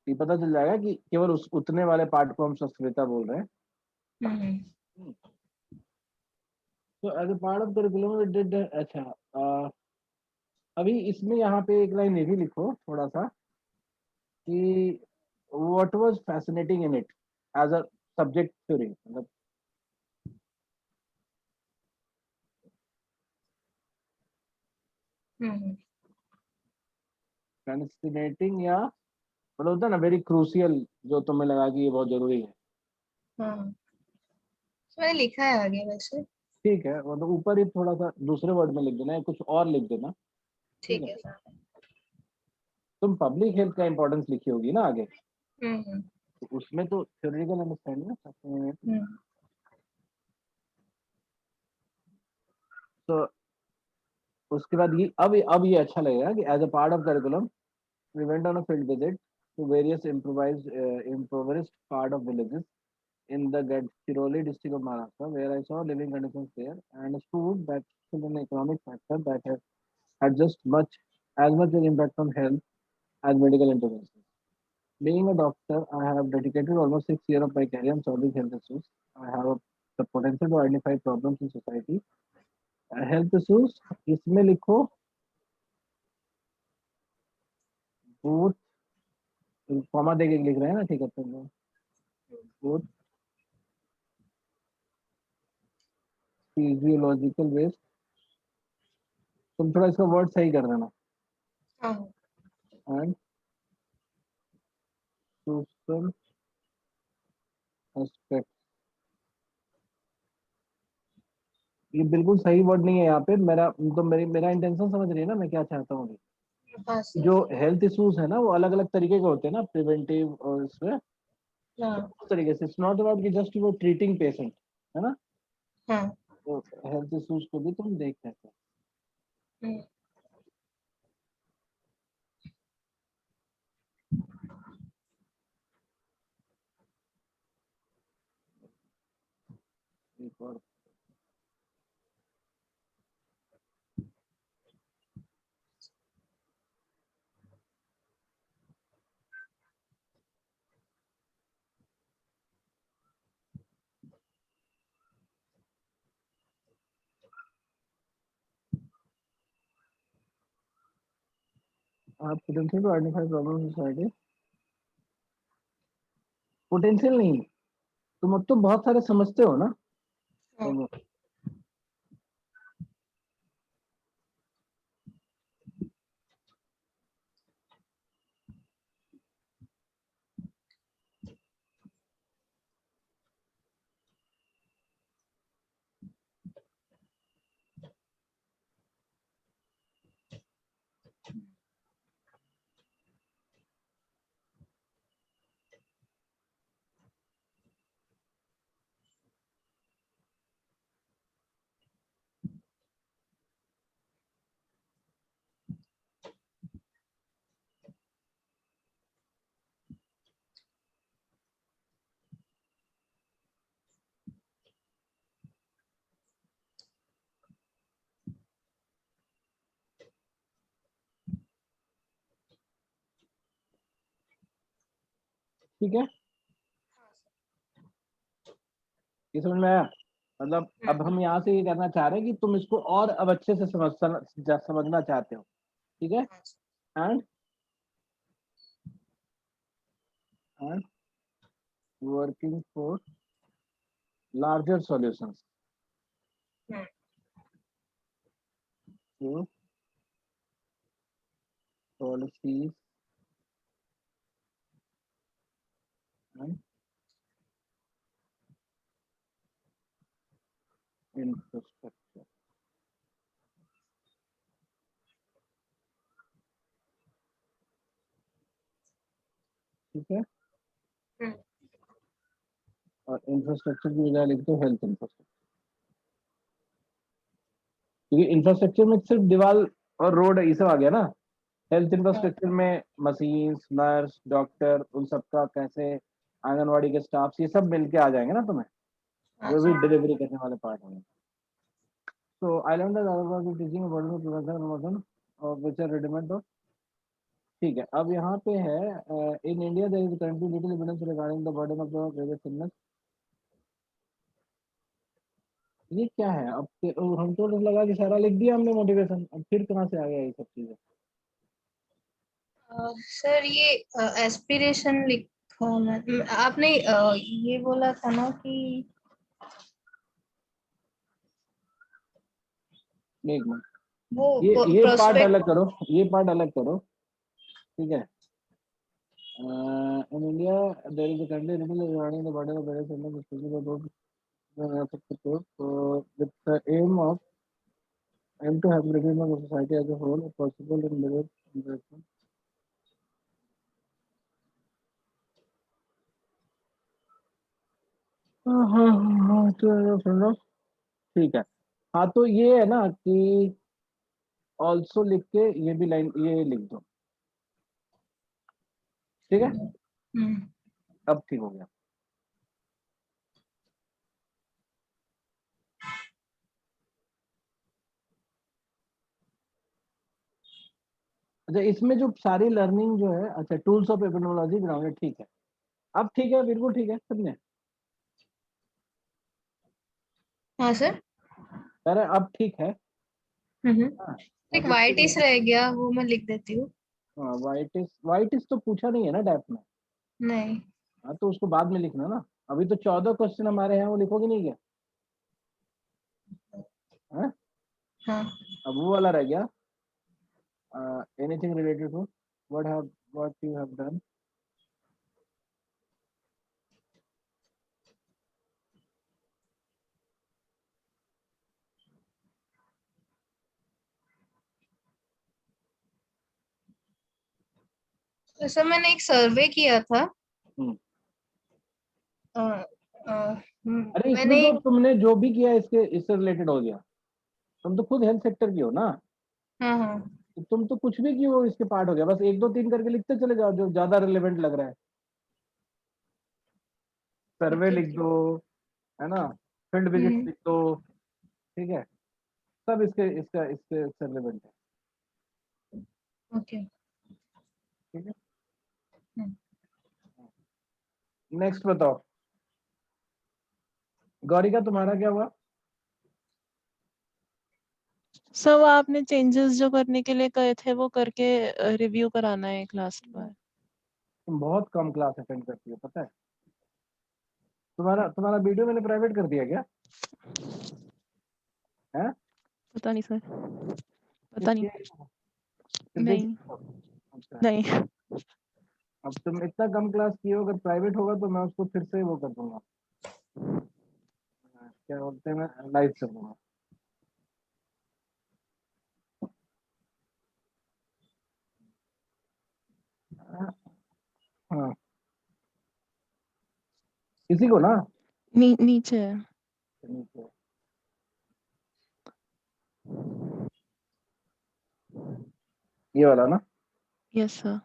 ये पता चल जाएगा कि केवल उस उतने वाले पार्ट को हम स्वस्थ विद्या बोल रहे हैं। हम्म तो as a part of curriculum we did, अच्छा, अभी इसमें यहाँ पे एक लाइन ये भी लिखो थोड़ा सा कि what was fascinating in it as a subject theory, मतलब हम्म फैसिनेटिंग या मतलब होता है ना वेरी क्रूशियल, जो तुम्हें लगा कि ये बहुत जरूरी है। हाँ तो मैंने लिखा है आगे वैसे। ठीक है, मतलब ऊपर ही थोड़ा सा दूसरे वर्ड में लिख देना या कुछ और लिख देना। ठीक ठीक है, है सर। तुम पब्लिक हेल्थ का इंपॉर्टेंस लिखी होगी ना आगे, हम्म तो उसमें तो थ्योरेटिकल अंडरस्टैंडिंग है। हम्म तो उसके बाद ये अब ये अच्छा लगेगा कि as a part of curriculum we went on a field visit to various impoverished part of villages in the Gadchiroli district of Maharashtra, where I saw living conditions there and understood that still an economic factor that had just as much an impact on health as medical interventions. Being a doctor, I have dedicated almost 6 years of my career on solving health issues. I have the potential to identify problems in society. Health issues, इसमें लिखो both, कॉमा देके लिख रहे हैं ना, ठीक है, तो both physiological waste, तुम थोड़ा इसका वर्ड सही कर देना, हाँ एंड सोशल एस्पेक्ट। ये बिल्कुल सही वर्ड नहीं है यहाँ पे, मेरा इंटेंशन समझ रही है ना मैं क्या चाहता हूँ अभी? हाँ सर। जो हेल्थ इश्यूज है ना वो अलग अलग तरीके के होते हैं ना, प्रिवेंटिव और इसमें हाँ उस तरीके से, इट्स नॉट अबाउट कि जस्ट यू ट्रीटिंग पेशेंट, है ना। हाँ तो हेल्थ इश्यूज को भी तुम देख सकते हो। हम्म एक और आप potential to identify problem in society, potential नहीं, तुम अब तो बहुत सारे समझते हो ना तुम। ठीक है, ये समझ में आया? मतलब अब हम यहाँ से ये करना चाह रहे हैं कि तुम इसको और अब अच्छे से समझना चाहते हो, ठीक है? And working for larger solutions to policies and infrastructure. ठीक है, और इंफ्रास्ट्रक्चर की बजाय लिख दो हेल्थ इंफ्रास्ट्रक्चर, क्योंकि इंफ्रास्ट्रक्चर में सिर्फ दीवार और रोड ये सब आ गया ना। हेल्थ इंफ्रास्ट्रक्चर में मशीन्स, नर्स, डॉक्टर, उन सबका कैसे, आंगनवाड़ी के स्टाफ, ये सब मिलके आ जाएंगे ना तुम्हें, जो भी डिलीवरी करने वाले पार्ट होंगे। So I learned that other was teaching about the prevention and promotion of which are readymade of। ठीक है, अब यहाँ पे है in India there is currently little evidence regarding the burden of the various illness. ये क्या है? अब हम तो लगा कि सारा लिख दिया हमने मोटिवेशन, अब फिर कहाँ से आ गया ये सब चीजें? सर ये एस्पिरेशन लिखा आपने ये बोला था ना कि एक मिनट, वो ये पार्ट प्रोस्पेक्ट अलग करो, ये पार्ट अलग करो, ठीक है? In India there is currently little regarding the burden of various illness specially with the aim to have reduced the society as a whole possible in middle investment। हाँ तो सुनो, ठीक है। हाँ तो ये है ना कि ऑल्सो लिख के ये भी लाइन ये लिख दो, ठीक है? अब ठीक हो गया। अच्छा, इसमें जो सारी लर्निंग जो है, अच्छा टूल्स ऑफ एपिडेमियोलॉजी ग्राउंडेड, ठीक है, अब ठीक है, बिल्कुल ठीक है सबने। हाँ सर। अरे अब ठीक है। हाँ, एक अब वाइट इसको इस रह गया, वो मैं लिख देती हूँ। हाँ, वाइट इस तो पूछा नहीं है ना डैप में। नहीं। हाँ तो उसको बाद में लिखना ना, अभी तो 14 क्वेश्चन हमारे हैं, वो लिखोगे नहीं क्या? हाँ? हाँ अब वो वाला रह गया, anything related to what you have done. तो सर मैंने एक सर्वे किया था। हम्म। अ, अ, अरे इसमें मैंने तो तुमने जो भी किया इससे रिलेटेड हो गया, तुम तो खुद हेल्थ सेक्टर की हो ना, हाँ हाँ तो तुम तो कुछ भी की हो इसके पार्ट हो गया, बस 1 2 3 करके लिखते चले जाओ जो ज्यादा रिलेवेंट लग रहा है। सर्वे ठीक है लिख ठीक। दो, है ना, फील्ड विजिट लिख दो, ठीक है, सब इसके इसका इसके रिलेवेंट है, ओके। ठीक है? हम्म। नेक्स्ट बताओ, गौरी का तुम्हारा क्या हुआ? सर वो आपने चेंजेस जो करने के लिए कहे थे वो करके रिव्यू कराना है एक लास्ट बार। तुम बहुत कम क्लास अटेंड करती हो पता है। तुम्हारा तुम्हारा वीडियो मैंने प्राइवेट कर दिया क्या? है? पता नहीं सर, पता नहीं। फिर नहीं देखिए। अच्छा, नहीं। अब तुम इतना कम क्लास की हो, अगर प्राइवेट होगा तो मैं उसको फिर से वो कर दूंगा, क्या बोलते हैं, मैं लाइव कर दूंगा। हाँ, किसी को ना नीचे है। नीचे। ये वाला ना, यस सर।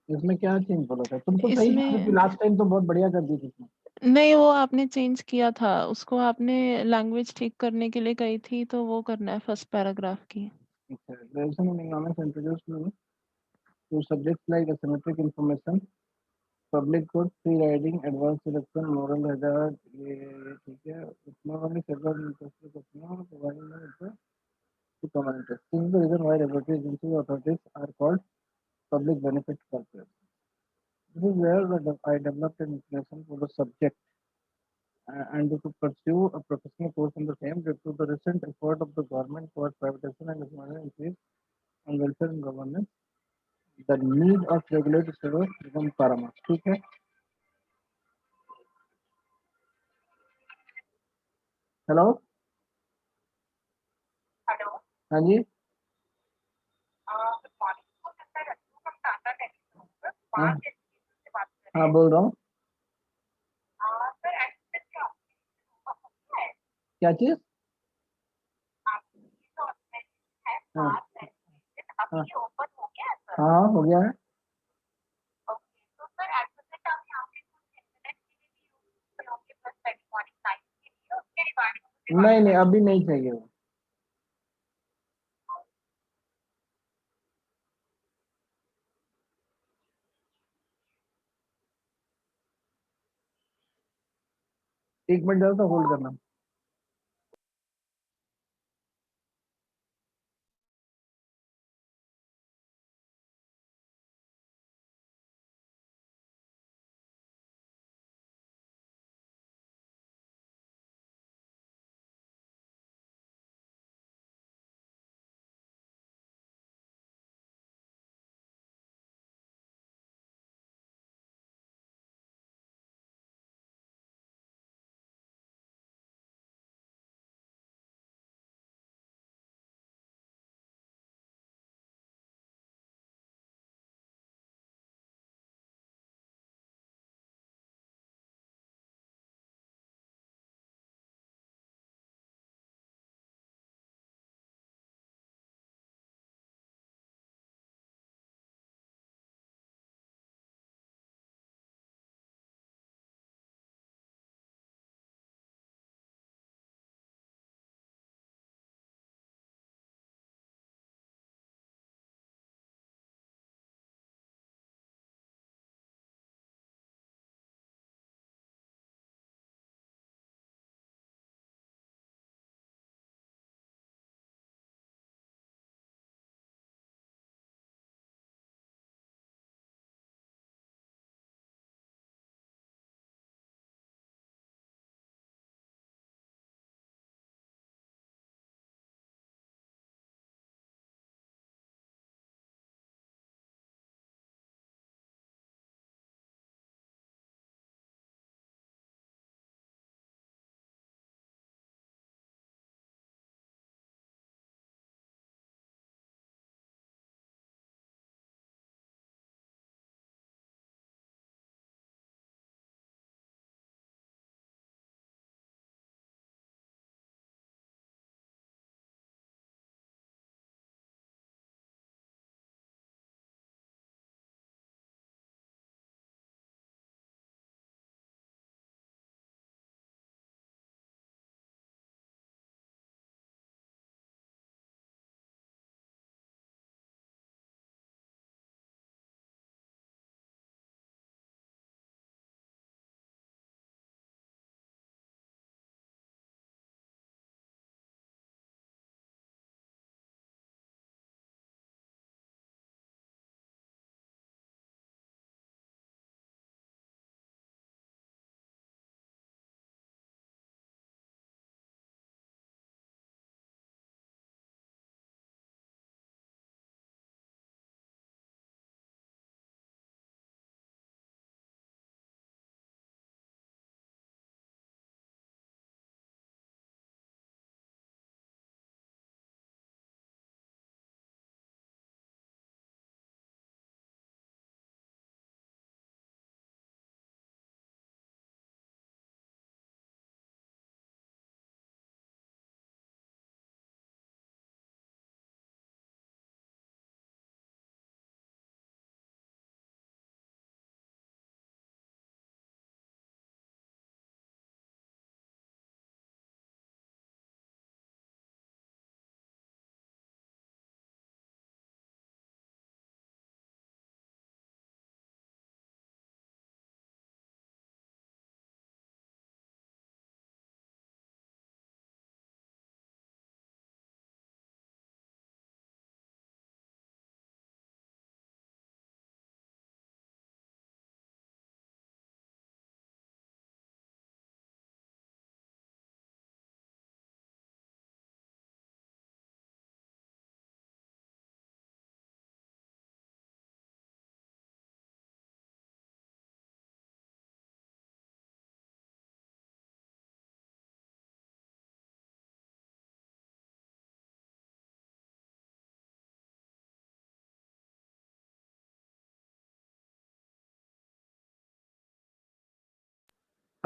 इसमें क्या चेंज बोला था? तुम तो सही कह रही थी, इसमें लास्ट टाइम तो बहुत बढ़िया कर दी थी तुम। नहीं, वो आपने चेंज किया था, उसको आपने लैंग्वेज ठीक करने के लिए कही थी, तो वो करना है फर्स्ट पैराग्राफ की। अच्छा, graduation in economics introduced to subjects like asymmetric information, public good, free riding, advanced selection, moral hazard, ये ठीक है। उसमें only several interested customers providing them with to common interest. This is the reason why regulatory agencies authorities are called public benefit corporations. This is where I developed an inclination for the subject and to pursue a professional course in the same due to the recent effort of the government towards privatization and economic increase and welfare and governance. The need of regulated service become paramount. ठीक है। हेलो। हाँ जी। हाँ हाँ, बोल रहा हूँ। क्या चीज? हाँ हाँ हाँ, हो गया है। नहीं नहीं, अभी नहीं चाहिए वो। एक मिनट जरा सा होल्ड करना।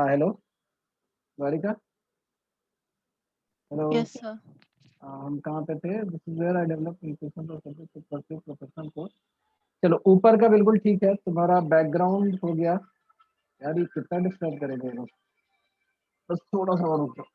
हाँ hello Dwarika, hello. Yes sir. हम कहाँ पे थे? This is where I develop professional course. चलो ऊपर का बिल्कुल ठीक है, तुम्हारा बैकग्राउंड हो गया। यार ये कितना डिस्टर्ब करेगा, बस थोड़ा सा और रुको।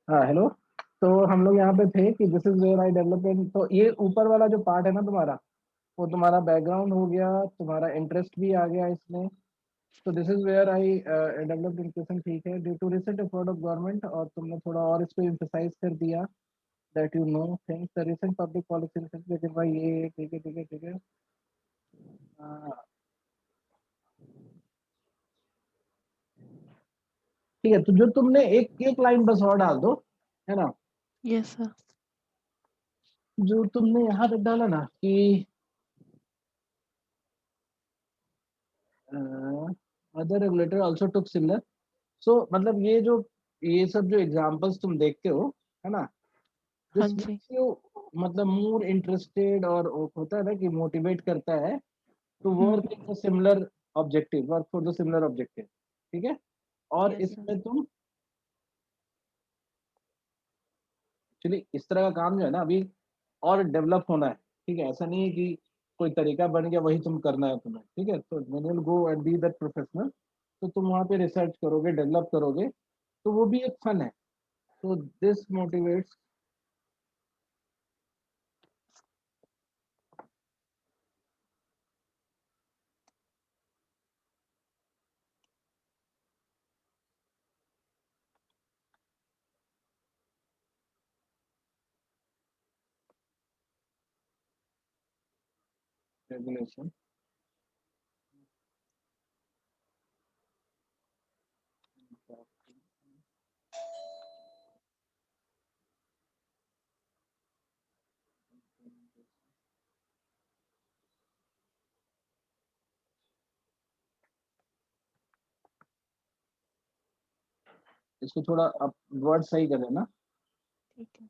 हाँ हेलो। तो हम लोग यहाँ पे थे कि this is where I development. तो ये ऊपर वाला जो पार्ट है ना तुम्हारा, वो तुम्हारा बैकग्राउंड हो गया, तुम्हारा इंटरेस्ट भी आ गया इसमें। तो this is where I developed education, ठीक है, due to recent effort of government. और तुमने थोड़ा और इस पे एम्फसाइज कर दिया that you know things the recent public policy initiative. भाई ये ठीक है ठीक है ठीक है। ठीक है, तो जो तुमने एक एक लाइन बस और डाल दो, है ना। Yes sir. जो तुमने यहाँ तक डाला ना कि other regulator also took similar. So मतलब ये सब जो एग्जांपल्स तुम देखते हो, है ना, हाँ दिस जी। मेक्स यू मतलब मोर इंटरेस्टेड, और होता है ना कि मोटिवेट करता है to work in similar objective, work for the similar objective. ठीक है। और यस सर। इसमें तुम एक्चुअली इस तरह का काम जो है ना अभी और डेवलप होना है। ठीक है, ऐसा नहीं है कि कोई तरीका बन गया वही तुम करना है तुम्हें। ठीक है, तो when you go and be that professional, तो तुम वहाँ पे रिसर्च करोगे, डेवलप करोगे, तो वो भी एक फन है। तो दिस मोटिवेट्स। रेगुलेशन। इसको थोड़ा अब वर्ड सही कर देना। ठीक है।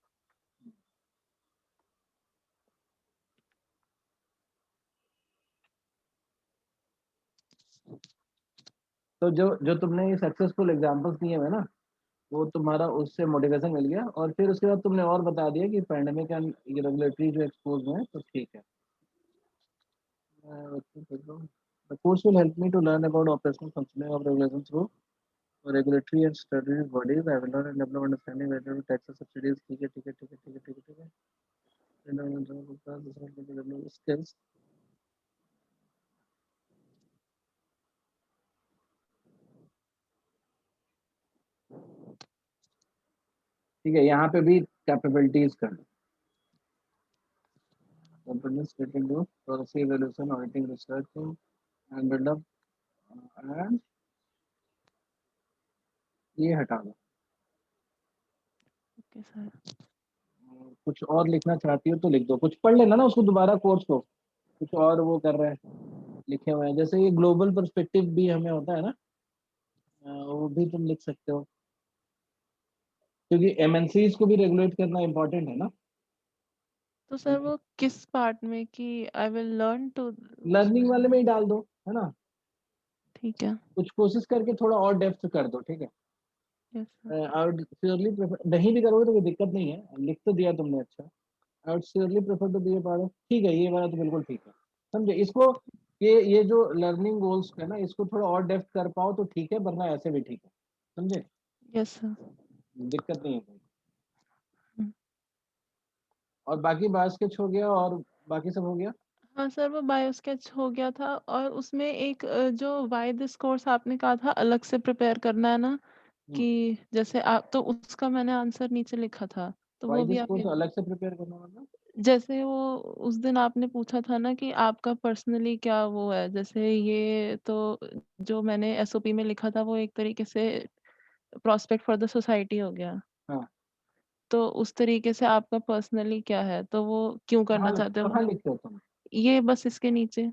तो जो जो तुमने ये सक्सेसफुल एग्जांपल्स दिए हुए ना, वो तुम्हारा उससे मोटिवेशन मिल गया, और फिर उसके बाद तुमने और बता दिया कि पैंडेमिक एंड रेगुलेटरी जो एक्सपोज हुए हैं, तो ठीक है। The course will help me to learn about operational functioning of regulations through regulatory and statutory bodies. I will learn and develop understanding whether to tax subsidies. ठीक है ठीक है ठीक है ठीक है ठीक है ठीक है। Skills। ठीक है, यहाँ पे भी कैपेबिलिटीज कर companies getting to policy evaluation, auditing, research and build up and ये हटा दो। Okay sir. कुछ और लिखना चाहती हो तो लिख दो, कुछ पढ़ लेना ना उसको दोबारा कोर्स को। कुछ और वो कर रहे हैं, लिखे हुए हैं, जैसे ये ग्लोबल पर्सपेक्टिव भी हमें होता है ना, वो भी तुम लिख सकते हो, क्योंकि एमएनसीज को भी रेगुलेट करना इंपॉर्टेंट है ना। तो सर वो किस पार्ट में कि I will learn to learning उसमें? वाले में ही डाल दो, है ना। ठीक है। कुछ कोशिश करके थोड़ा और डेप्थ कर दो, ठीक है। Yes sir. I would surely prefer, नहीं भी करोगे तो कोई दिक्कत नहीं है, लिख तो दिया तुमने अच्छा। I would surely prefer to be a part of. ठीक है, ये वाला तो बिल्कुल ठीक है, समझे इसको। ये जो लर्निंग गोल्स है ना, इसको थोड़ा और डेप्थ कर पाओ तो ठीक है, वरना ऐसे भी ठीक है, समझे। Yes sir. दिक्कत नहीं है कोई। हम्म। और बाकी बात स्केच हो गया, और बाकी सब हो गया। हाँ सर, वो बायो स्केच हो गया था, और उसमें एक जो वाई दिस कोर्स आपने कहा था अलग से प्रिपेयर करना है ना, हम्म। कि जैसे आप, तो उसका मैंने आंसर नीचे लिखा था, तो वाई वो भी दिस आप कोर्स अलग से प्रिपेयर करना मतलब? जैसे वो उस दिन आपने पूछा था ना कि आपका पर्सनली क्या वो है, जैसे ये तो जो मैंने एसओपी में लिखा था वो एक तरीके से प्रोस्पेक्ट फॉर द सोसाइटी हो गया। हाँ, तो उस तरीके से आपका पर्सनली क्या है, तो वो क्यों करना कहाँ चाहते हो? कहाँ लिखते हो तुम? ये बस इसके नीचे,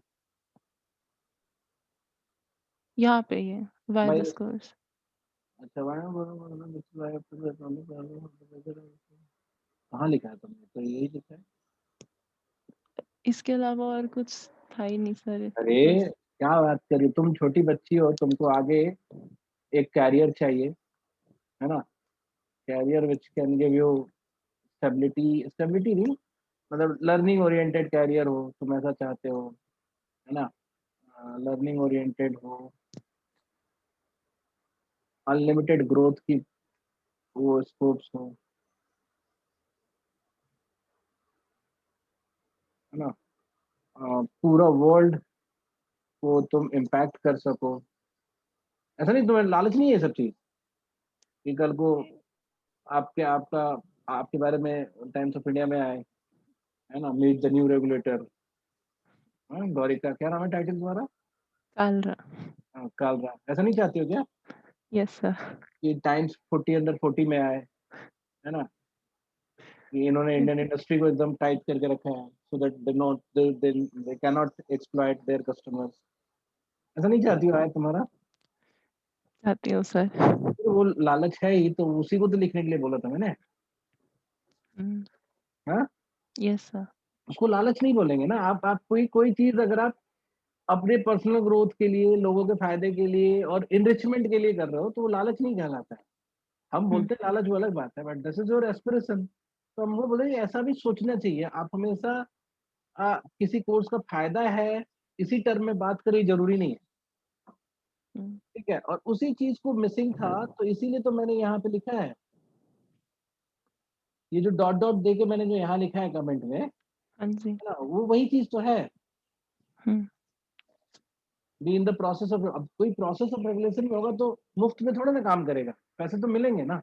यहाँ पे ये वाई भाई, दिस कोर्स। अच्छा, कहाँ लिखा है तुमने? तो यही लिखा है। इसके अलावा और कुछ था ही नहीं सर, अरे, बस। क्या बात कर रही हो? तुम छोटी बच्ची हो, तुमको आगे एक कैरियर चाहिए, है ना? Career which can give you stability, stability नहीं, मतलब लर्निंग ओरिएंटेड कैरियर हो, तुम ऐसा चाहते हो, है ना? लर्निंग ओरिएंटेड हो, अनलिमिटेड ग्रोथ की वो स्कोप्स हो, है ना? पूरा वर्ल्ड को तुम इम्पैक्ट कर सको। ऐसा नहीं, तुम्हें लालच नहीं है ये सब चीज कि कल को आपके आपका आपके बारे में टाइम्स ऑफ इंडिया में आए, है ना? Meet the new regulator. Gauri का क्या नाम है टाइटल तुम्हारा? कालरा। कालरा। ऐसा नहीं चाहती हो क्या यस सर। कि टाइम्स 40 अंडर 40 में आए, है ना? कि इन्होंने इंडियन इंडस्ट्री को एकदम टाइट करके रखा है, so that they can not exploit their customers. ऐसा नहीं चाहती हो आए तुम्हारा? चाहती हूँ सर। फिर वो लालच है ही, तो उसी को तो लिखने के लिए बोला था मैंने। हाँ, यस सर। उसको लालच नहीं बोलेंगे ना। आप कोई कोई चीज अगर आप अपने पर्सनल ग्रोथ के लिए, लोगों के फायदे के लिए और इनरिचमेंट के लिए कर रहे हो, तो वो लालच नहीं कहलाता है। हम बोलते हैं लालच, वो अलग बात है, but this is your aspiration. तो हम वो बोले ऐसा भी सोचना चाहिए। आप हमेशा किसी कोर्स का फायदा है इसी टर्म में बात करें, जरूरी नहीं है। ठीक है, और उसी चीज को मिसिंग था, तो इसीलिए तो मैंने यहाँ पे लिखा है, ये जो डॉट डॉट दे के मैंने जो यहाँ लिखा है कमेंट में, है हाँ जी। ना, वो वही चीज तो है। हम्म। Be in the process of, अब कोई प्रोसेस ऑफ रेगुलेशन में होगा तो मुफ्त में थोड़ा ना काम करेगा, पैसे तो मिलेंगे ना।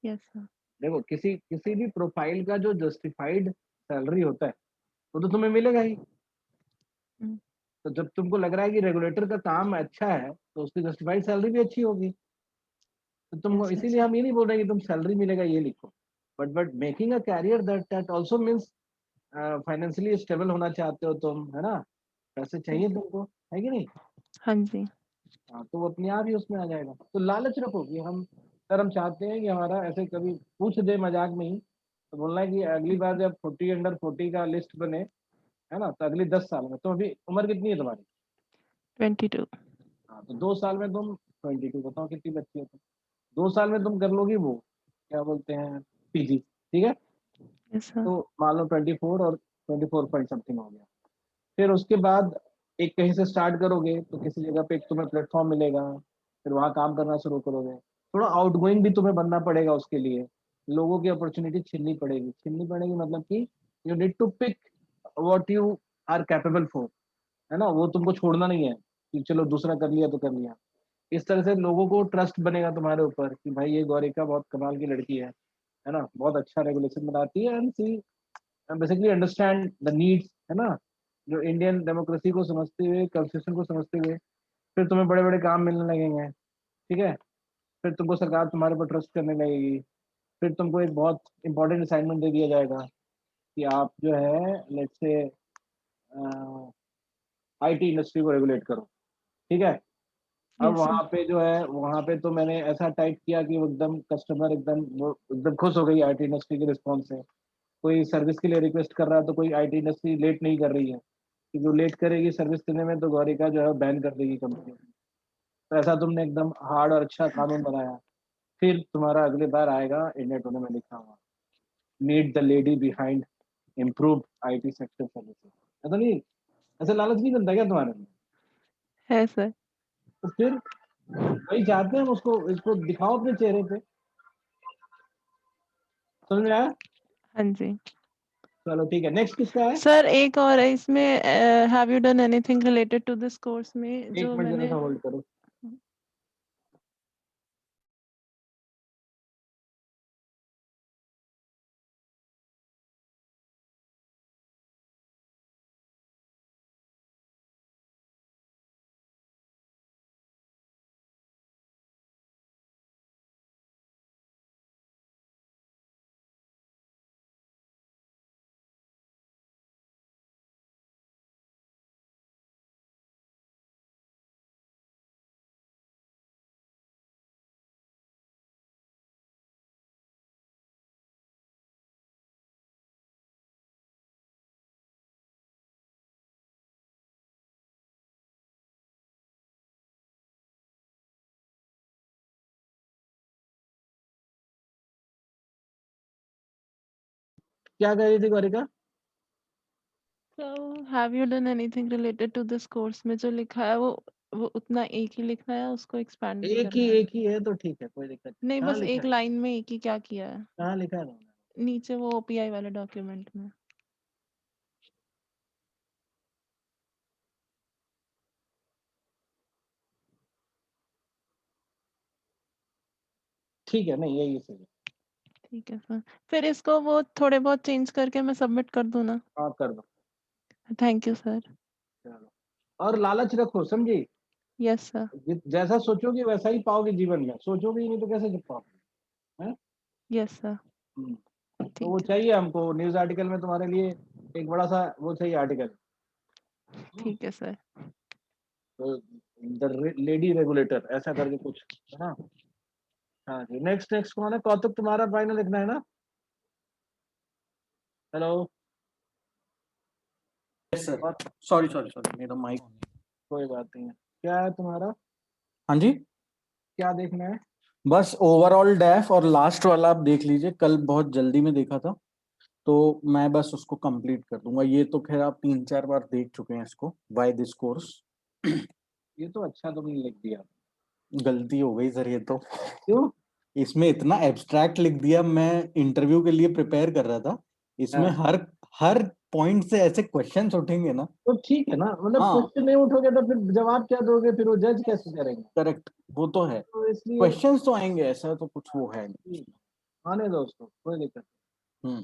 Yes sir. देखो, किसी किसी भी प्रोफाइल का जो जस्टिफाइड सैलरी होता है वो तो तुम्हें मिलेगा ही। तो जब तुमको लग रहा है कि रेगुलेटर का काम अच्छा है, तो उसकी जस्टिफाइड सैलरी भी अच्छी होगी। तो तुमको, यस सर। इसीलिए हम ये नहीं बोल रहे कि तुम सैलरी मिलेगा ये लिखो, but making a career that also means financially stable होना चाहते हो तुम, है ना? पैसे चाहिए तुमको, है कि नहीं? हाँ जी। हाँ, तो वो अपने आप ही उसमें आ जाएगा। तो लालच रखो कि हम, सर हम चाहते हैं कि हमारा ऐसे कभी पूछ दे मजाक में ही, तो बोलना है कि अगली बार जब 40 अंडर 40 का लिस्ट बने, है ना, तो अगली 10 साल में, तो अभी उम्र कितनी है तुम्हारी? 22। हाँ, तो 2 साल में तुम 22, बताओ कितनी बच्ची हो तुम? 2 साल में तुम कर लोगी वो, क्या बोलते हैं, पीजी। ठीक है, यस सर। तो मान लो 24 और 24 पॉइंट समथिंग हो गया। फिर उसके बाद एक कहीं से स्टार्ट करोगे, तो किसी जगह पे एक तुम्हें प्लेटफॉर्म मिलेगा, फिर वहां काम करना शुरू करोगे। थोड़ा आउटगोइंग भी तुम्हें बनना पड़ेगा, उसके लिए लोगों की अपॉर्चुनिटी छीननी पड़ेगी मतलब कि you need to pick what you are capable for, है ना? वो तुमको छोड़ना नहीं है कि चलो दूसरा कर लिया तो कर लिया। इस तरह से लोगों को ट्रस्ट बनेगा तुम्हारे ऊपर कि भाई ये गौरिका बहुत कमाल की लड़की है ना, बहुत अच्छा रेगुलेशन बनाती है, and she basically understand the needs, है ना, जो इंडियन डेमोक्रेसी को समझते हुए, कॉन्स्टिट्यूशन को समझते हुए। फिर तुम्हें बड़े बड़े काम मिलने लगेंगे। ठीक है, फिर तुमको सरकार तुम्हारे पर ट्रस्ट करने लगेगी। फिर तुमको एक बहुत इंपॉर्टेंट असाइनमेंट दे दिया जाएगा कि आप जो है, लेट्स से, आईटी इंडस्ट्री को रेगुलेट करो। ठीक है, अब यस सर। वहाँ पे जो है, वहाँ पे तो मैंने ऐसा टाइप किया कि वो एकदम कस्टमर एकदम वो एकदम खुश हो गई आईटी इंडस्ट्री के रिस्पॉन्स से। कोई सर्विस के लिए रिक्वेस्ट कर रहा है तो कोई आईटी इंडस्ट्री लेट नहीं कर रही है, कि जो लेट करेगी सर्विस देने में तो गौरिका जो है बैन कर देगी कंपनी। तो ऐसा तुमने एकदम हार्ड और अच्छा कानून बनाया। फिर तुम्हारा अगली बार आएगा इंडिया टुडे में लिखा हुआ, meet the lady behind improve IT sector services. ऐसा नहीं, ऐसा लालच नहीं बनता क्या तुम्हारे में? है सर। तो फिर वही चाहते हैं हम, उसको इसको दिखाओ अपने चेहरे पे। समझ में आया? हाँ जी। चलो ठीक है, नेक्स्ट किसका है? सर एक और है इसमें, have you done anything related to this course में, एक जो मिनट जरा मैंने। सा होल्ड करो। क्या कह रही थी Gaurika? So have you done anything related to this course में जो लिखा है वो उतना एक ही लिखना है, उसको expand भी करना है? एक ही है तो ठीक है, कोई दिक्कत नहीं। नहीं, कहाँ बस लिखा एक है? लाइन में एक ही क्या किया है? कहाँ लिखा है तुमने? नीचे वो OPI वाले डॉक्यूमेंट में। ठीक है, नहीं यही सही है। ठीक है सर, फिर इसको वो थोड़े बहुत चेंज करके मैं सबमिट कर दूँ ना? आप कर दो। Thank you sir. चलो, और लालच रखो, समझी? Yes sir. जैसा सोचोगे वैसा ही पाओगे जीवन में, सोचोगे ही नहीं तो कैसे जीत पाओगे? हैं? Yes sir. तो वो ठीक है। चाहिए हमको न्यूज आर्टिकल में तुम्हारे लिए एक बड़ा सा वो चाहिए आर्टिकल, ठीक है सर। द लेडी रेगुलेटर ऐसा करके कुछ है ना। हाँ जी, नेक्स्ट नेक्स्ट कौन है? कौतुक, तुम्हारा फाइनल लिखना है ना? Hello, yes sir, sorry sorry sorry, मेरा माइक। कोई बात नहीं है। क्या है तुम्हारा, हाँ जी, क्या देखना है? बस ओवरऑल डेफ और लास्ट वाला आप देख लीजिए, कल बहुत जल्दी में देखा था तो मैं बस उसको कंप्लीट कर दूंगा। ये तो खैर आप 3-4 बार देख चुके हैं इसको, वाई दिस कोर्स। ये तो अच्छा तुमने लिख दिया। गलती हो गई सर ये तो, क्यों? इसमें इतना एब्स्ट्रैक्ट लिख दिया। मैं इंटरव्यू के लिए प्रिपेयर कर रहा था, इसमें हाँ। हर हर पॉइंट से ऐसे क्वेश्चंस उठेंगे ना। तो ठीक है ना, मतलब हाँ क्वेश्चन नहीं उठोगे तो फिर जवाब क्या दोगे, फिर वो जज कैसे करेंगे? करेक्ट, वो तो है, तो इसलिए क्वेश्चंस तो आएंगे, ऐसा तो कुछ वो है नहीं। आने दो उसको, कोई दिक्कत नहीं। हम्म,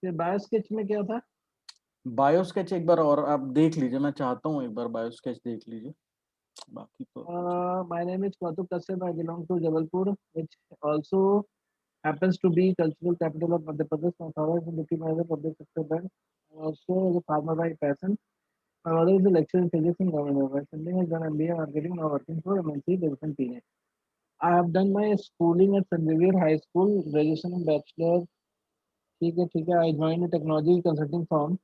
फिर बायो स्केच में क्या था? बायो स्केच एक बार और आप देख लीजिए, मैं चाहता हूँ एक बार बायो स्केच देख लीजिए, बाकी तो My name is Kautuk Kashyap. I belong to Jabalpur, which also happens to be cultural capital of Madhya Pradesh. My father is a deputy manager of public sector bank. I also is a farmer by passion. My mother is a lecturer in physics and government. My sibling has done MBA marketing, now working for MNC Development Teenage. I have done my schooling at St. Xavier High School, graduation and bachelor. ठीक है। I joined a technology consulting firm.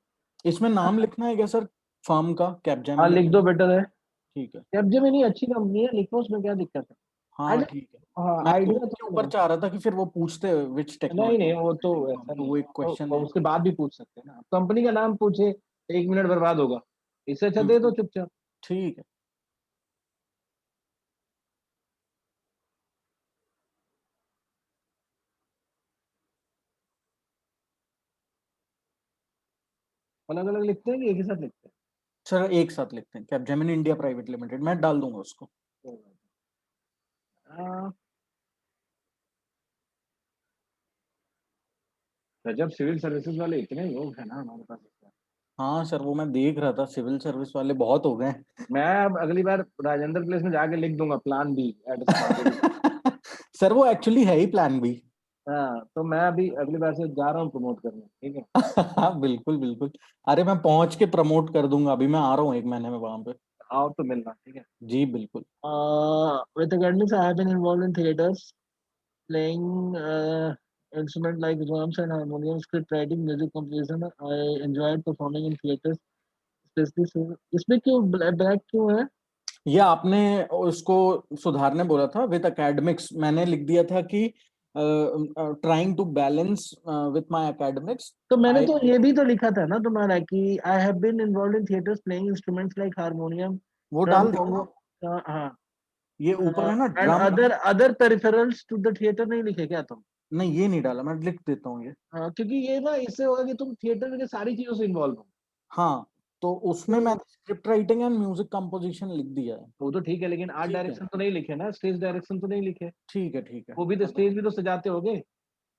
इसमें नाम लिखना है क्या सर फर्म का? हाँ कैपजेमिनी? लिख दो, बेटर है। ठीक है, कैपजेमिनी अच्छी कंपनी है, लिखो, उसमें क्या दिक्कत है? हाँ ठीक है। हाँ, मैं तो आइडिया उसके तो ऊपर चाह रहा था कि फिर वो पूछते विच नहीं टेक्नोलॉजी, नहीं, वो तो ऐसा तो नहीं वो है, एक क्वेश्चन तो है। उसके बाद भी पूछ सकते हैं ना, कंपनी का नाम पूछे, 1 मिनट बर्बाद होगा, इससे अच्छा दे दो चुपचाप। ठीक है। अलग अलग लिखते हैं कि एक ही साथ लिखते सर एक साथ लिखते हैं, कैपजेमिनी इंडिया प्राइवेट लिमिटेड, मैं डाल दूंगा उसको। हैं? हाँ, गजब, सिविल सर्विसेज वाले इतने लोग हैं ना हमारे पास। हाँ सर, वो मैं देख रहा था, सिविल सर्विस वाले बहुत हो गए मैं अब अगली बार राजेंद्र प्लेस में जाके लिख दूंगा plan B at smart. Sir वो एक्चुअली है ही प्लान बी। हाँ, तो मैं अभी अगली बार से जा रहा हूँ प्रमोट करने, ठीक है? हाँ बिल्कुल बिल्कुल, अरे मैं पहुंच के प्रमोट कर दूंगा, अभी मैं आ रहा हूँ 1 महीने में वहां पे। आओ तो मिलना, ठीक है? जी बिल्कुल। With academics, I have been involved in theaters, playing instrument like drums and harmonium, script writing, music composition. I enjoyed performing in theaters, especially इसमें क्यों ब्लैक क्यों है? ये आपने उसको सुधारने बोला था, विद एकेडमिक्स मैंने लिख दिया था कि trying to balance with my academics. तो मैंने तो ये भी तो लिखा था ना तुम्हारा कि I have been involved in theaters, playing instruments like harmonium, वो drum, डाल दीजिए, conga, हाँ, ये ऊपर है ना and drum. other peripherals to the theater नहीं लिखे क्या तुम? नहीं ये नहीं डाला, मैं लिख देता हूँ ये। हाँ, क्योंकि ये ना इससे होगा कि तुम थिएटर में सारी चीजों से इन्वॉल्व हो। हाँ तो उसमें मैं script writing and music composition लिख दिया है। वो तो ठीक है, लेकिन आर्ट ठीक है डायरेक्शन तो नहीं लिखे ना, स्टेज डायरेक्शन तो नहीं लिखे। ठीक है ठीक है। वो भी तो स्टेज भी तो सजाते होगे।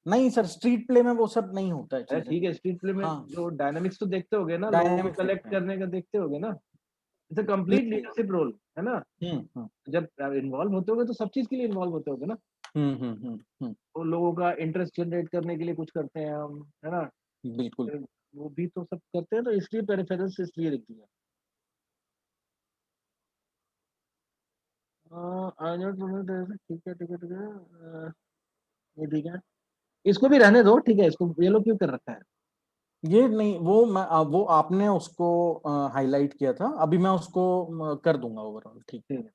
नहीं सर, स्ट्रीट प्ले में वो सब नहीं होता है अरे चीजें। ठीक है, स्ट्रीट प्ले में हाँ जो डायनामिक्स तो देखते होगे ना, लोगों को डायनेमिक्स कलेक्ट देखते हैं। करने का देखते होगे ना। It's a complete leadership role, है ना? हम्म जब इन्वॉल्व होते होगे तो सब चीज के लिए इन्वॉल्व होते होगे ना। हम्म। वो लोगों का इंटरेस्ट जनरेट करने के लिए कुछ करते हैं हम, है ना? बिल्कुल। फिर वो भी तो सब करते हैं, तो इसलिए पेरिफेरल्स इसलिए लिख दिया। ठीक है, ये ठीक है, इसको भी रहने दो, ठीक है? इसको ये लोग क्यों कर रखा है? ये नहीं, वो मैं वो आपने उसको हाईलाइट किया था, अभी मैं उसको कर दूंगा ओवरऑल। ठीक है। ठीक है।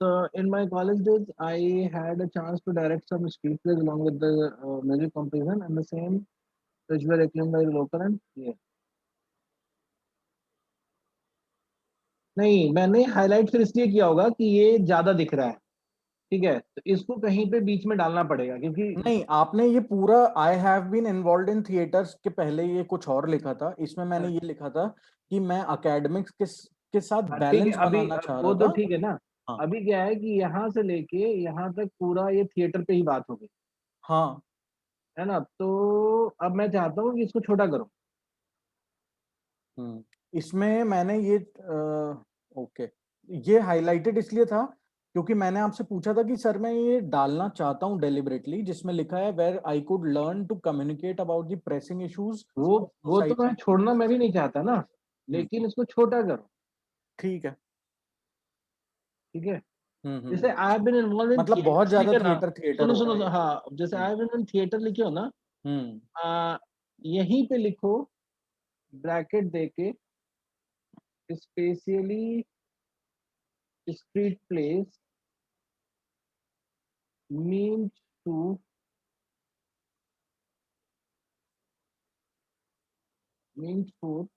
So in my college days, I had a chance to direct some street plays along with the music composition, and the which were acclaimed by the local and yeah. नहीं, मैंने हाईलाइट फिर इसलिए किया होगा कि ये ज्यादा दिख रहा है, ठीक है, तो इसको कहीं पे बीच में डालना पड़ेगा क्योंकि नहीं, आपने ये पूरा I have been involve in theatres के पहले ये कुछ और लिखा था, इसमें मैंने ये लिखा था कि मैं एकेडमिक्स के साथ ठीक है, बैलेंस अभी बनाना चाह वो रहा तो था। ठीक है ना। हाँ अभी क्या है कि यहाँ से लेके यहाँ तक पूरा ये थिएटर पे ही बात होगी, हाँ, है ना, तो अब मैं चाहता हूँ कि इसको छोटा करो। इसमें मैंने ये ओके, ये हाईलाइटेड इसलिए था क्योंकि मैंने आपसे पूछा था कि सर मैं ये डालना चाहता हूँ डेलिबरेटली, जिसमें लिखा है where I could learn to communicate about the pressing issues. वो तो मैं छोड़ना मैं भी नहीं चाहता ना, लेकिन इसको छोटा करो, ठीक है। ठीक है। हम्म जैसे I have been involve in मतलब बहुत ज्यादा लिखो ना, थिएटर सुनो होगा सुनो, ये। हाँ, जैसे I have been in theatre लिखो ना, यहीं पे लिखो ब्रैकेट देके specially street plays means to means for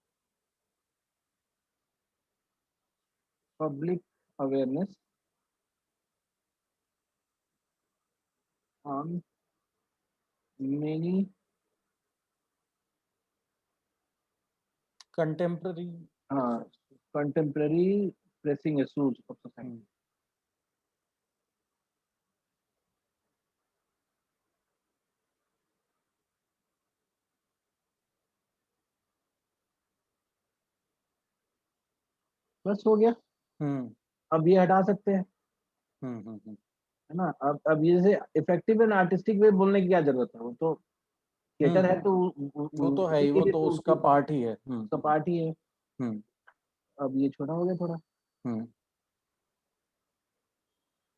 public awareness on many contemporary contemporary pressing issues of society. बस हो गया, अब ये हटा सकते हैं, है ना। अब ये से इफेक्टिव एंड आर्टिस्टिक वे बोलने की क्या जरूरत है, वो तो थिएटर है, तो वो तो है ही, वो तो उसका पार्ट ही है, उसका पार्ट ही है। अब ये छोटा हो गया थोड़ा।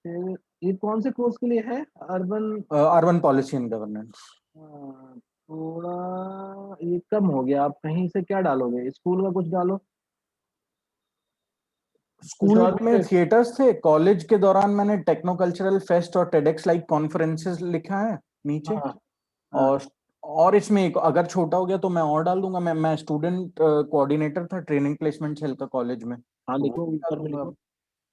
फिर ये कौन से कोर्स के लिए है, अर्बन पॉलिसी एंड गवर्नेंस। थोड़ा ये कम हो गया, आप कहीं से क्या डालोगे, स्कूल का कुछ डालो। स्कूल और में थिएटर्स थे, कॉलेज के दौरान मैंने टेक्नोकल्चरल फेस्ट और टेडेक्स लाइक कॉन्फ्रेंसेस लिखा है नीचे। हाँ, और इसमें एक अगर छोटा हो गया तो मैं और डाल दूंगा, मैं स्टूडेंट कोऑर्डिनेटर था ट्रेनिंग प्लेसमेंट सेल का कॉलेज में, हाँ, तो लिखो वो भी ऊपर डाल में दूंगा। लिखो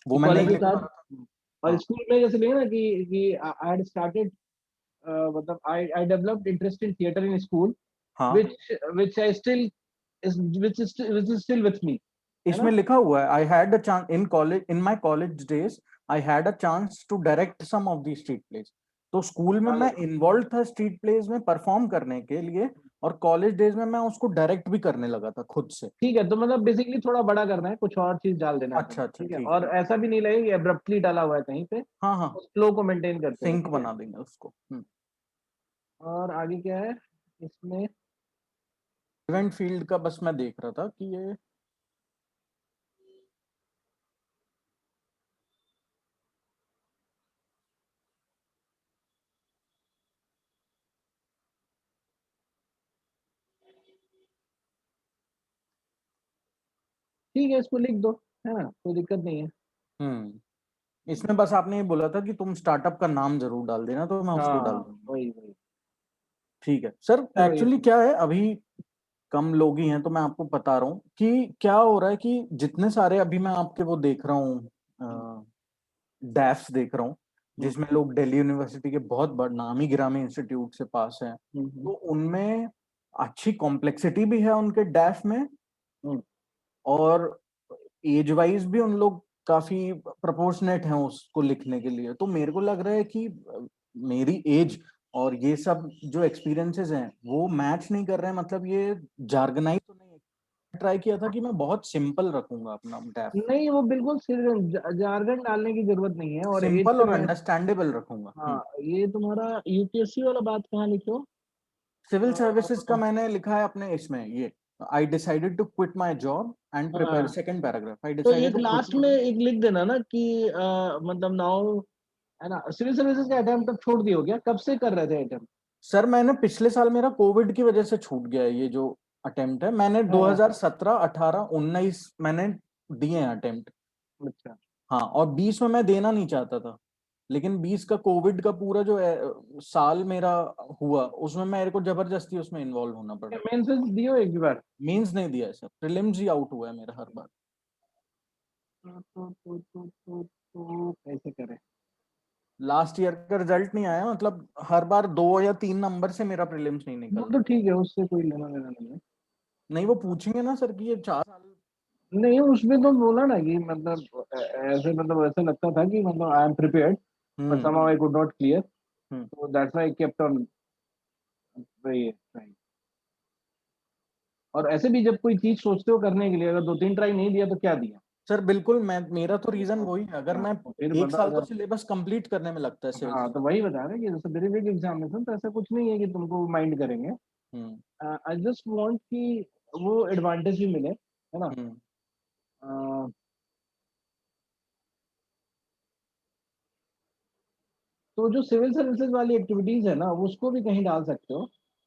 वो मैं नहीं कॉलेज के लिख पा साथ। रहा था। और हाँ स्कूल में जैसे लिखा ना कि आई हैड स्टार्टेड, मतलब I developed interest in theatre in school, हाँ, which I still which is still with me, है इसमें ना। लिखा हुआ है I had a chance in college, in my college days I had a chance to direct some of the street plays. तो स्कूल में मैं इन्वॉल्व था स्ट्रीट प्लेस में परफॉर्म करने के लिए, और कॉलेज डेज में मैं उसको डायरेक्ट भी करने लगा था खुद से। ठीक है, तो मतलब बेसिकली थोड़ा बड़ा करना है, कुछ और चीज डाल देना है अच्छा थोड़ा, अच्छा, ठीक है, ठीक और है। ऐसा भी नहीं लगे कि एब्रप्टली डाला हुआ है कहीं पे, हाँ हाँ, फ्लो को मेंटेन करते हुए, सिंक ठीक है। बना देंगे उसको। और आगे क्या है इसमें, इवेंट फील्ड का बस मैं देख रहा था कि ये ठीक है, इसको लिख दो, है ना, कोई दिक्कत नहीं है। इसमें बस आपने ये बोला था कि तुम स्टार्टअप का नाम जरूर डाल देना, तो मैं उसको डाल हाँ, दूंगा। वही। ठीक है सर, चलो ये एक्चुअली क्या है अभी कम लोग ही हैं, तो मैं आपको बता रहा हूँ कि क्या हो रहा है कि जितने सारे अभी मैं आपके वो देख रहा हूँ डैफ्स देख रहा हूँ, जिसमें लोग दिल्ली यूनिवर्सिटी के बहुत बड़े नामी गिरामी इंस्टीट्यूट से पास हैं, तो उनमें अच्छी कॉम्प्लेक्सिटी भी है उनके डैफ में, और एज वाइज भी उन लोग काफी प्रोपोर्शनेट हैं उसको लिखने के लिए। तो मेरे को लग रहा है कि मेरी एज और ये सब जो एक्सपीरियंसेस हैं वो मैच नहीं कर रहे हैं, मतलब ये जार्गनाइज तो नहीं है। ट्राई किया था कि मैं बहुत सिंपल रखूंगा अपना डैफ, नहीं, वो बिल्कुल जार्गन डालने की जरूरत नहीं है, और एज सिंपल से और मैं, अंडरस्टैंडेबल रखूंगा। हाँ, ये तुम्हारा यूपीएससी वाला बात कहाँ लिखो, सिविल सर्विसेज का मैंने लिखा है अपने इसमें, ये I decided to quit my job and prepare, second paragraph, I तो डिसाइडेड एक टू क्विट। लास्ट में एक लिख देना ना कि मतलब नाउ, है ना, सिविल सर्विसेज का अटेम्प्ट अब छोड़ दिया हो क्या, कब से कर रहे थे अटेम्प्ट। सर मैंने पिछले साल, मेरा कोविड की वजह से छूट गया है ये जो अटेम्प्ट है, मैंने 2017, 18, 19 मैंने दिए हैं अटेम्प्ट। अच्छा, हाँ, और 20 में मैं देना नहीं चाहता था, लेकिन 20 का कोविड का पूरा जो साल मेरा हुआ उसमें मेरे को जबरदस्ती उसमें इन्वॉल्व होना पड़ा। मेंस दियो एक बार। मेंस नहीं दिया है सर, प्रीलिम्स ही आउट हुआ है मेरा हर बार। कैसे करें? लास्ट ईयर का रिजल्ट नहीं आया, मतलब हर बार 2 या 3 नंबर से मेरा प्रीलिम्स नहीं वो निकल तो रहा। ठीक है, उससे कोई लेना देना नहीं है। नहीं वो पूछेंगे ना सर कि ये 4 साल। नहीं, उसमें तो बोला ना कि मतलब ऐसे, मतलब ऐसे लगता था कि मतलब I am prepared but somehow I could not clear, so that's why I kept on trying. और ऐसे भी जब कोई चीज सोचते हो करने के लिए, अगर 2-3 ट्राई नहीं दिया तो क्या दिया? सर बिल्कुल, मैं मेरा तो रीजन वही है, अगर मैं तो फिर 1 बता साल तो अगर, सिलेबस कंप्लीट करने में लगता है सिविल। हाँ तो वही बता रहे हैं कि स्पेसिफिक एग्जामिनेशन तो ऐसा कुछ नहीं है कि तुमको माइंड करेंगे। आई जस्ट वांट कि वो एडवांटेज भी मिले, है ना। तो जो सिविल सर्विसेज वाली एक्टिविटीज है ना, उसको भी कहीं डाल सकते हो,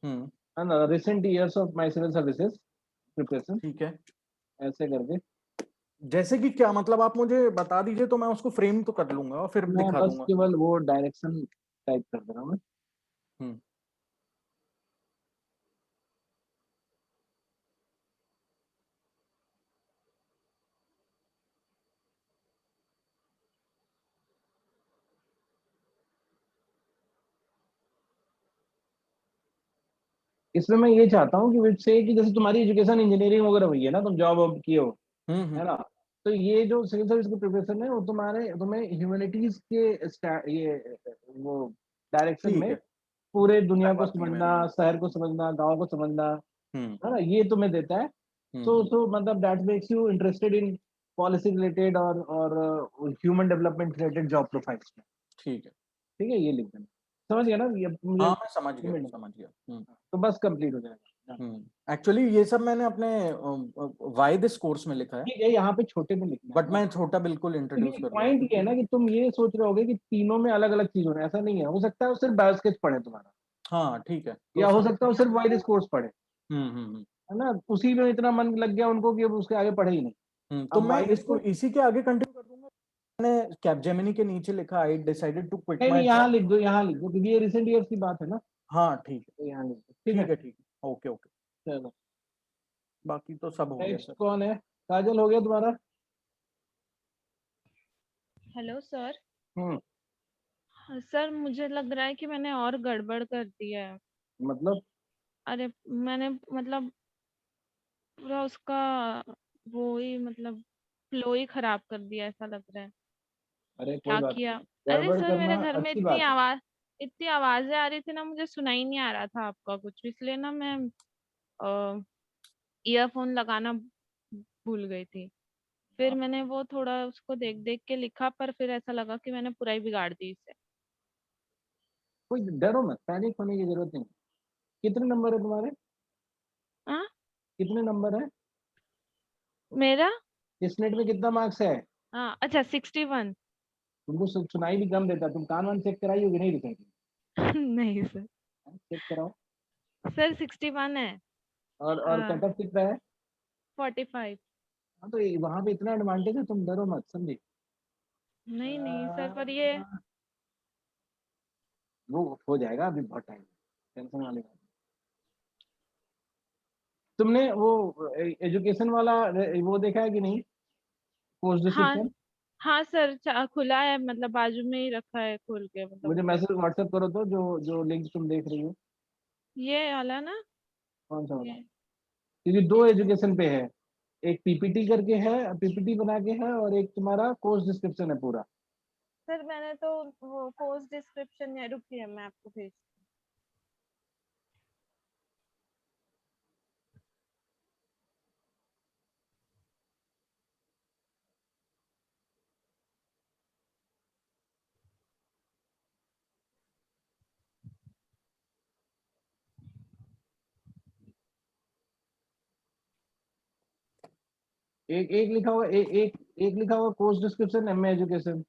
है ना। Recent years of my civil services preparation, ठीक है। ऐसे करके। जैसे कि क्या मतलब, आप मुझे बता दीजिए तो मैं उसको फ्रेम तो कर लूंगा और फिर मैं दिखा बस दूंगा। केवल वो डायरेक्शन टाइप कर दे रहा हूँ मैं। हम्म इसमें मैं ये चाहता हूँ कि विच से कि जैसे तुम्हारी एजुकेशन इंजीनियरिंग वगैरह हुई है ना, तुम जॉब वॉब किए हो, है ना। तो ये जो सिविल सर्विस की प्रिपरेशन है वो तुम्हें ह्यूमैनिटीज के ये वो डायरेक्शन ठीक में है। पूरे दुनिया को करवाती है समझना, मेरी। शहर को समझना, गांव को समझना, हम्म है ना, ये तुम्हें देता है। सो मतलब that makes you interested in policy related और human development related job profiles में। ठीक है। ठीक है, ये लिख देना। समझ गया ना ये मुझे? हाँ मैं समझ गया, समझ गया। तो बस कंप्लीट हो जाएगा। एक्चुअली ये सब मैंने अपने वाई दिस कोर्स में लिखा है, ठीक है, यहाँ पे छोटे में लिखना है बट ना। मैं छोटा बिल्कुल इंट्रोड्यूस क्योंकि कर दूंगा। पॉइंट ये है ना कि तुम ये सोच रहे होगे कि तीनों में अलग अलग चीज होना है, ऐसा नहीं है। हो सकता है वो सिर्फ बायो स्केच पढ़े तुम्हारा, हाँ ठीक है, तो या हो समझ। सकता है वो सिर्फ वाई दिस कोर्स पढ़े, हम्म। है ना। उसी में इतना मन लग गया उनको कि अब उसके आगे पढ़े ही नहीं। तो अब मैं वाई दिस इसको कोर्स, इसी के आगे कंटिन्यू कर दूंगा। मैंने कैपजेमिनी के नीचे लिखा, आई डिसाइडेड टू क्विट नहीं माय नहीं, यहाँ जॉब। लिख दो, यहाँ लिख दो, क्योंकि ये रिसेंट ईयर्स की बात है ना। हाँ ठीक है, तो यहाँ लिख दो, ठीक ठीक है। है, ठीक है, ओके ओके। चलो, बाकी तो सब हो गया नेक्स्ट सर। कौन है? काजल, हो गया तुम्हारा? Hello sir. हम्म। सर मुझे लग रहा है कि मैंने और गड़बड़ कर दिया है। मतलब? अरे मैंने मतलब पूरा उसका वो ही मतलब फ्लो ही खराब कर दिया, ऐसा लग रहा है। अरे कोई क्या बात किया? नहीं, अरे गड़बड़ सर मेरे करना घर में अच्छी बात है। इतनी आवाजें आ रही थी ना, मुझे सुनाई नहीं आ रहा था आपका कुछ, इसलिए ना मैं ईयरफोन लगाना भूल गई थी। फिर मैंने वो थोड़ा उसको देख देख के लिखा, पर फिर ऐसा लगा कि मैंने पूरा ही बिगाड़ दी इसे। कोई डरो मत, पैनिक होने की जरूरत नहीं। कितने नंबर है तुम्हारे? हाँ कितने नंबर है? मेरा, इस नेट में कितना मार्क्स है? हाँ अच्छा 61। तुमको सुनाई भी कम देता। तुम कान वान चेक कराई होगी नहीं रिसेंटली? नहीं सर। चेक कराओ। सर 61 है। और कट ऑफ कितना है? 45। हाँ तो वहां पे इतना एडवांटेज है, तुम डरो मत, समझे। नहीं नहीं सर, पर ये वो हो जाएगा, अभी बहुत टाइम, टेंशन वाली बात। तुमने वो एजुकेशन वाला वो देखा है कि नहीं, कोर्स हाँ डिस्क्रिप्शन? हाँ सर, खुला है, मतलब बाजू में ही रखा है खोल के, मतलब मुझे वो देख। मैसेज व्हाट्सएप करो तो, जो जो लिंक तुम देख रही हो। ये वाला ना? कौन सा वाला? ये क्योंकि दो एक मिनट। एजुकेशन पे है, एक पीपीटी करके है, पीपीटी बना के है, और एक तुम्हारा कोर्स डिस्क्रिप्शन है पूरा। सर मैंने तो वो कोर्स डिस्क्रिप्शन है, रुकिए मैं आपको भेज। एक एक लिखा होगा, एक लिखा होगा कोर्स डिस्क्रिप्शन एमए एजुकेशन।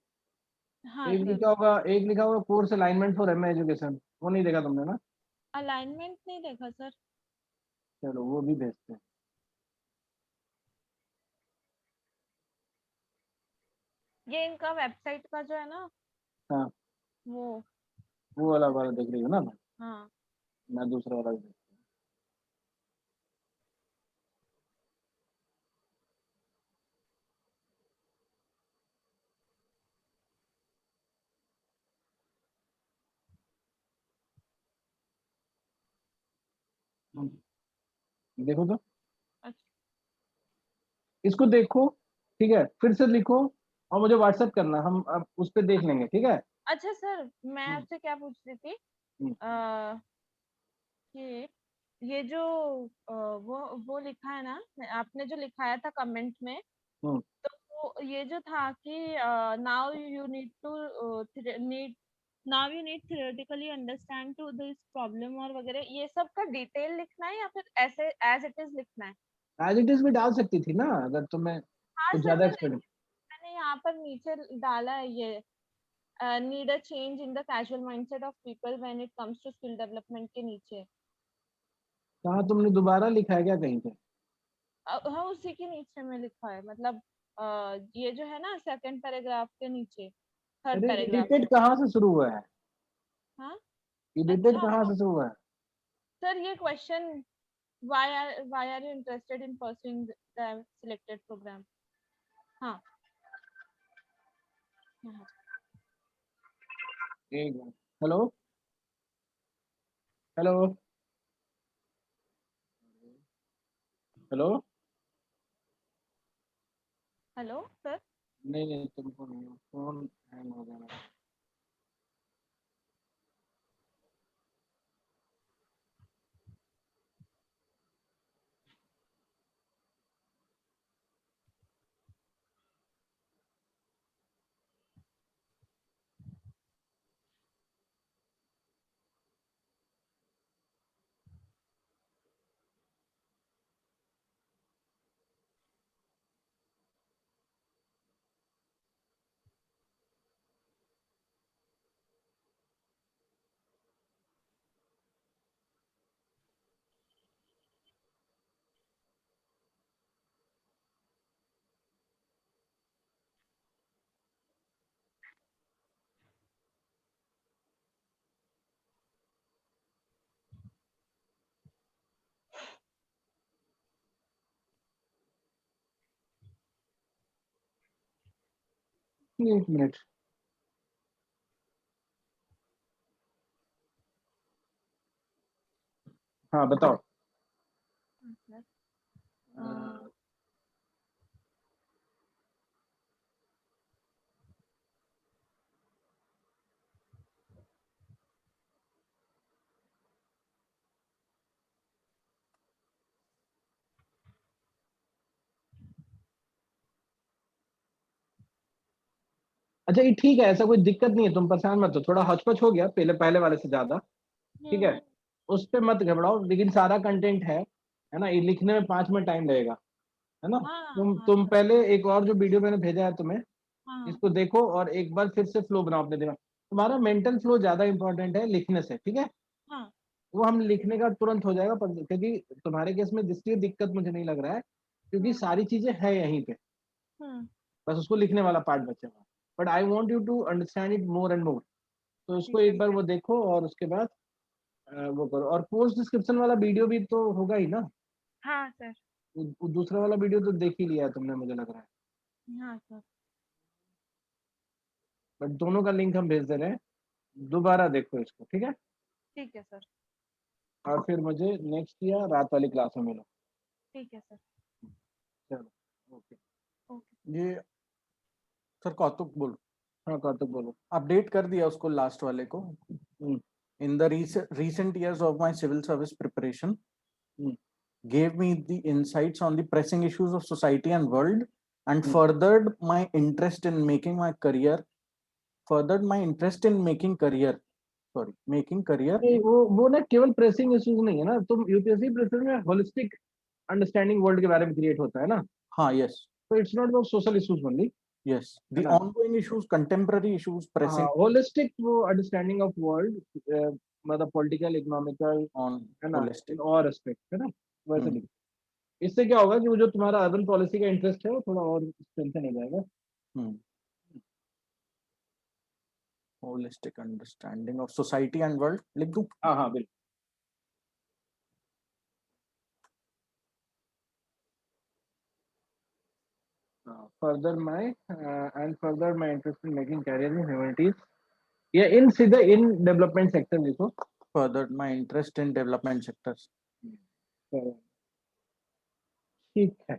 हाँ सर। एक लिखा होगा course alignment for MA education. वो नहीं देखा तुमने ना? अलाइनमेंट नहीं देखा सर। चलो वो भी भेजते हैं। ये इनका वेबसाइट का जो है ना, हाँ वो वाला देख रही हो ना? हाँ मैं दूसरा वाला भी देखो तो, अच्छा इसको देखो, ठीक है, फिर से लिखो और मुझे व्हाट्सएप करना, हम अब उस पर देख लेंगे, ठीक है? अच्छा सर, मैं हम्म, आपसे क्या पूछ रही थी हम्म, कि ये जो वो लिखा है ना, आपने जो लिखाया था कमेंट में, हम्म। तो वो ये जो था कि now you need to need now you need theoretically understand to this problem और वगैरह, ये सब का डिटेल लिखना है या फिर ऐसे एज इट इज लिखना है? एज इट इज भी डाल सकती थी ना, अगर तुम्हें हाँ कुछ सर, ज्यादा एक्सपेक्ट। मैंने यहाँ पर नीचे डाला है ये, need a change in the casual mindset of people when it comes to skill development के नीचे। कहाँ तुमने दोबारा लिखा है क्या कहीं पे? हाँ, उसी के नीचे में लिखा है, मतलब ये जो है ना सेकंड पैराग्राफ के नीचे, थर्ड अरे पैराग्राफ इरिटेट में। कहाँ से शुरू हुआ है? हाँ इरिटेट अच्छा, कहाँ से शुरू हुआ है? सर ये question, why are you interested in pursuing the selected program? हाँ हाँ। एक minute. Hello hello hello. Hello sir. नहीं नहीं, तुमको नहीं, फोन हैंग हो गया मेरा। एक मिनट। हाँ बताओ। सर अच्छा ये ठीक है, ऐसा कोई दिक्कत नहीं है, तुम परेशान मत हो, थोड़ा हचपच हो गया पहले पहले वाले से ज्यादा, ठीक है? उस पे मत घबराओ, लेकिन सारा कंटेंट है ना, ये लिखने में 5 मिनट टाइम लगेगा, है ना? हाँ हाँ तुम सर, पहले एक और जो वीडियो मैंने भेजा है तुम्हें, हाँ इसको देखो और एक बार फिर से फ्लो बनाओ अपने दिमाग। तुम्हारा मेंटल फ्लो ज्यादा इंपॉर्टेंट है लिखने से, ठीक है? हाँ वो हम लिखने का तुरंत हो जाएगा, क्योंकि तुम्हारे केस में जिसकी दिक्कत मुझे नहीं लग रहा है, क्योंकि हाँ सारी चीजें है यहीं पे, बस उसको लिखने वाला पार्ट बचा हुआ। But I want you to understand it more and more, तो उसको ठीक है एक बार वो देखो और उसके बाद वो करो। और पोस्ट डिस्क्रिप्शन वाला वीडियो भी तो होगा ही ना? हाँ सर, वो दूसरा वाला वीडियो तो देख ही लिया है तुमने, मुझे लग रहा है। हाँ सर, बट दोनों का लिंक हम भेज दे रहे हैं, दोबारा देखो इसको, ठीक है? ठीक है सर, और फिर मुझे नेक्स्ट या रात वाली क्लास में मिलो। ठीक है सर, चलो ओके। ओके। ये सर कौतुक बोलो, हाँ कार्तिक बोलो। अपडेट कर दिया उसको लास्ट वाले को। हम्म, In the recent years of my civil service preparation, hmm, gave me the insights on the pressing issues of society and world, and hmm. furthered my interest in making my career. Furthered my interest in making career. Sorry, making career. नहीं, वो ना केवल प्रेसिंग इश्यूज नहीं है ना, तुम यूपीएससी प्रेशर में होलिस्टिक अंडरस्टैंडिंग वर्ल्ड के बारे में क्रिएट होता है ना, हाँ, yes, तो it's not about social issues only, yes. है The ना? ongoing issues, contemporary issues, हाँ, pressing होलिस्टिक वो अंडरस्टैंडिंग ऑफ वर्ल्ड, मतलब पॉलिटिकल, इकोनॉमिकल, on है ना, इन holistic. और एस्पेक्ट, है ना? वैसे Hmm. लिखो। इससे क्या होगा कि वो जो तुम्हारा अर्बन पॉलिसी का इंटरेस्ट है वो थोड़ा और स्ट्रेंथन हो जाएगा। Hmm. Holistic understanding of society and world लिख दूं? हाँ हाँ बिल्कुल। Further my and further my interest in making career in humanities, ये इन सीधे इन डेवलपमेंट सेक्टर लिखो। Further my interest in development sectors. ठीक है।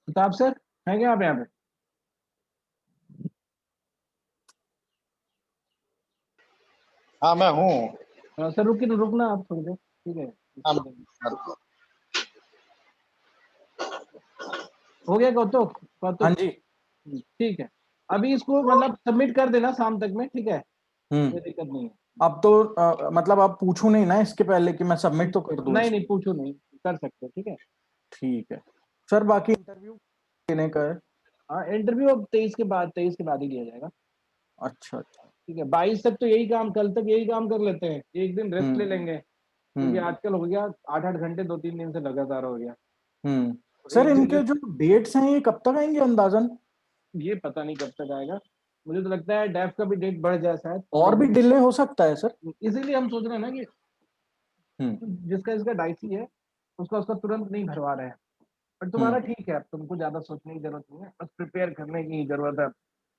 प्रताप सर है क्या आप यहाँ पे? हाँ मैं हूँ। सर रुकना आप थोड़ी देर, ठीक है। हो गया कौतुक? हाँ जी। ठीक है, अभी इसको मतलब सबमिट कर देना शाम तक में, ठीक है, कोई दिक्कत नहीं है। अब तो मतलब आप पूछू नहीं ना इसके पहले कि मैं सबमिट तो कर दूं? नहीं पूछो नहीं, कर सकते, ठीक है। ठीक है सर, बाकी इंटरव्यू देने का है? हाँ इंटरव्यू अब 23 के बाद ही लिया जाएगा। अच्छा ठीक है, 22 तक तो यही काम, कल तक यही काम कर लेते हैं, एक दिन रेस्ट ले लेंगे, क्योंकि आजकल हो गया 8-8 घंटे 2-3 दिन से लगातार हो गया। सर एक दिन इनके जो डेट्स हैं ये कब तक आएंगे अंदाजन? ये पता नहीं कब तक आएगा, मुझे तो लगता है डैफ का भी डेट बढ़ जाए शायद, और भी डिले हो सकता है सर? इसीलिए हम सोच रहे हैं ना कि जिसका डाइसी है उसका तुरंत नहीं भरवा रहे हैं। पर तुम्हारा ठीक है, अब तुमको ज्यादा सोचने की जरूरत नहीं है, बस प्रिपेयर करने की जरूरत है।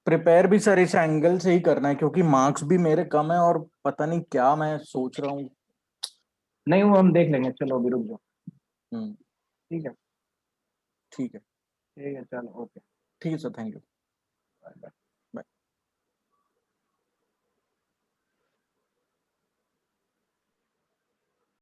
प्रिपेयर भी सर इस एंगल से ही करना है क्योंकि मार्क्स भी मेरे कम है और पता नहीं क्या मैं सोच रहा हूँ। नहीं वो हम देख लेंगे, चलो अभी रुक जाओ। ठीक है ठीक है चलो ओके। ठीक है sir, thank you. Bye bye.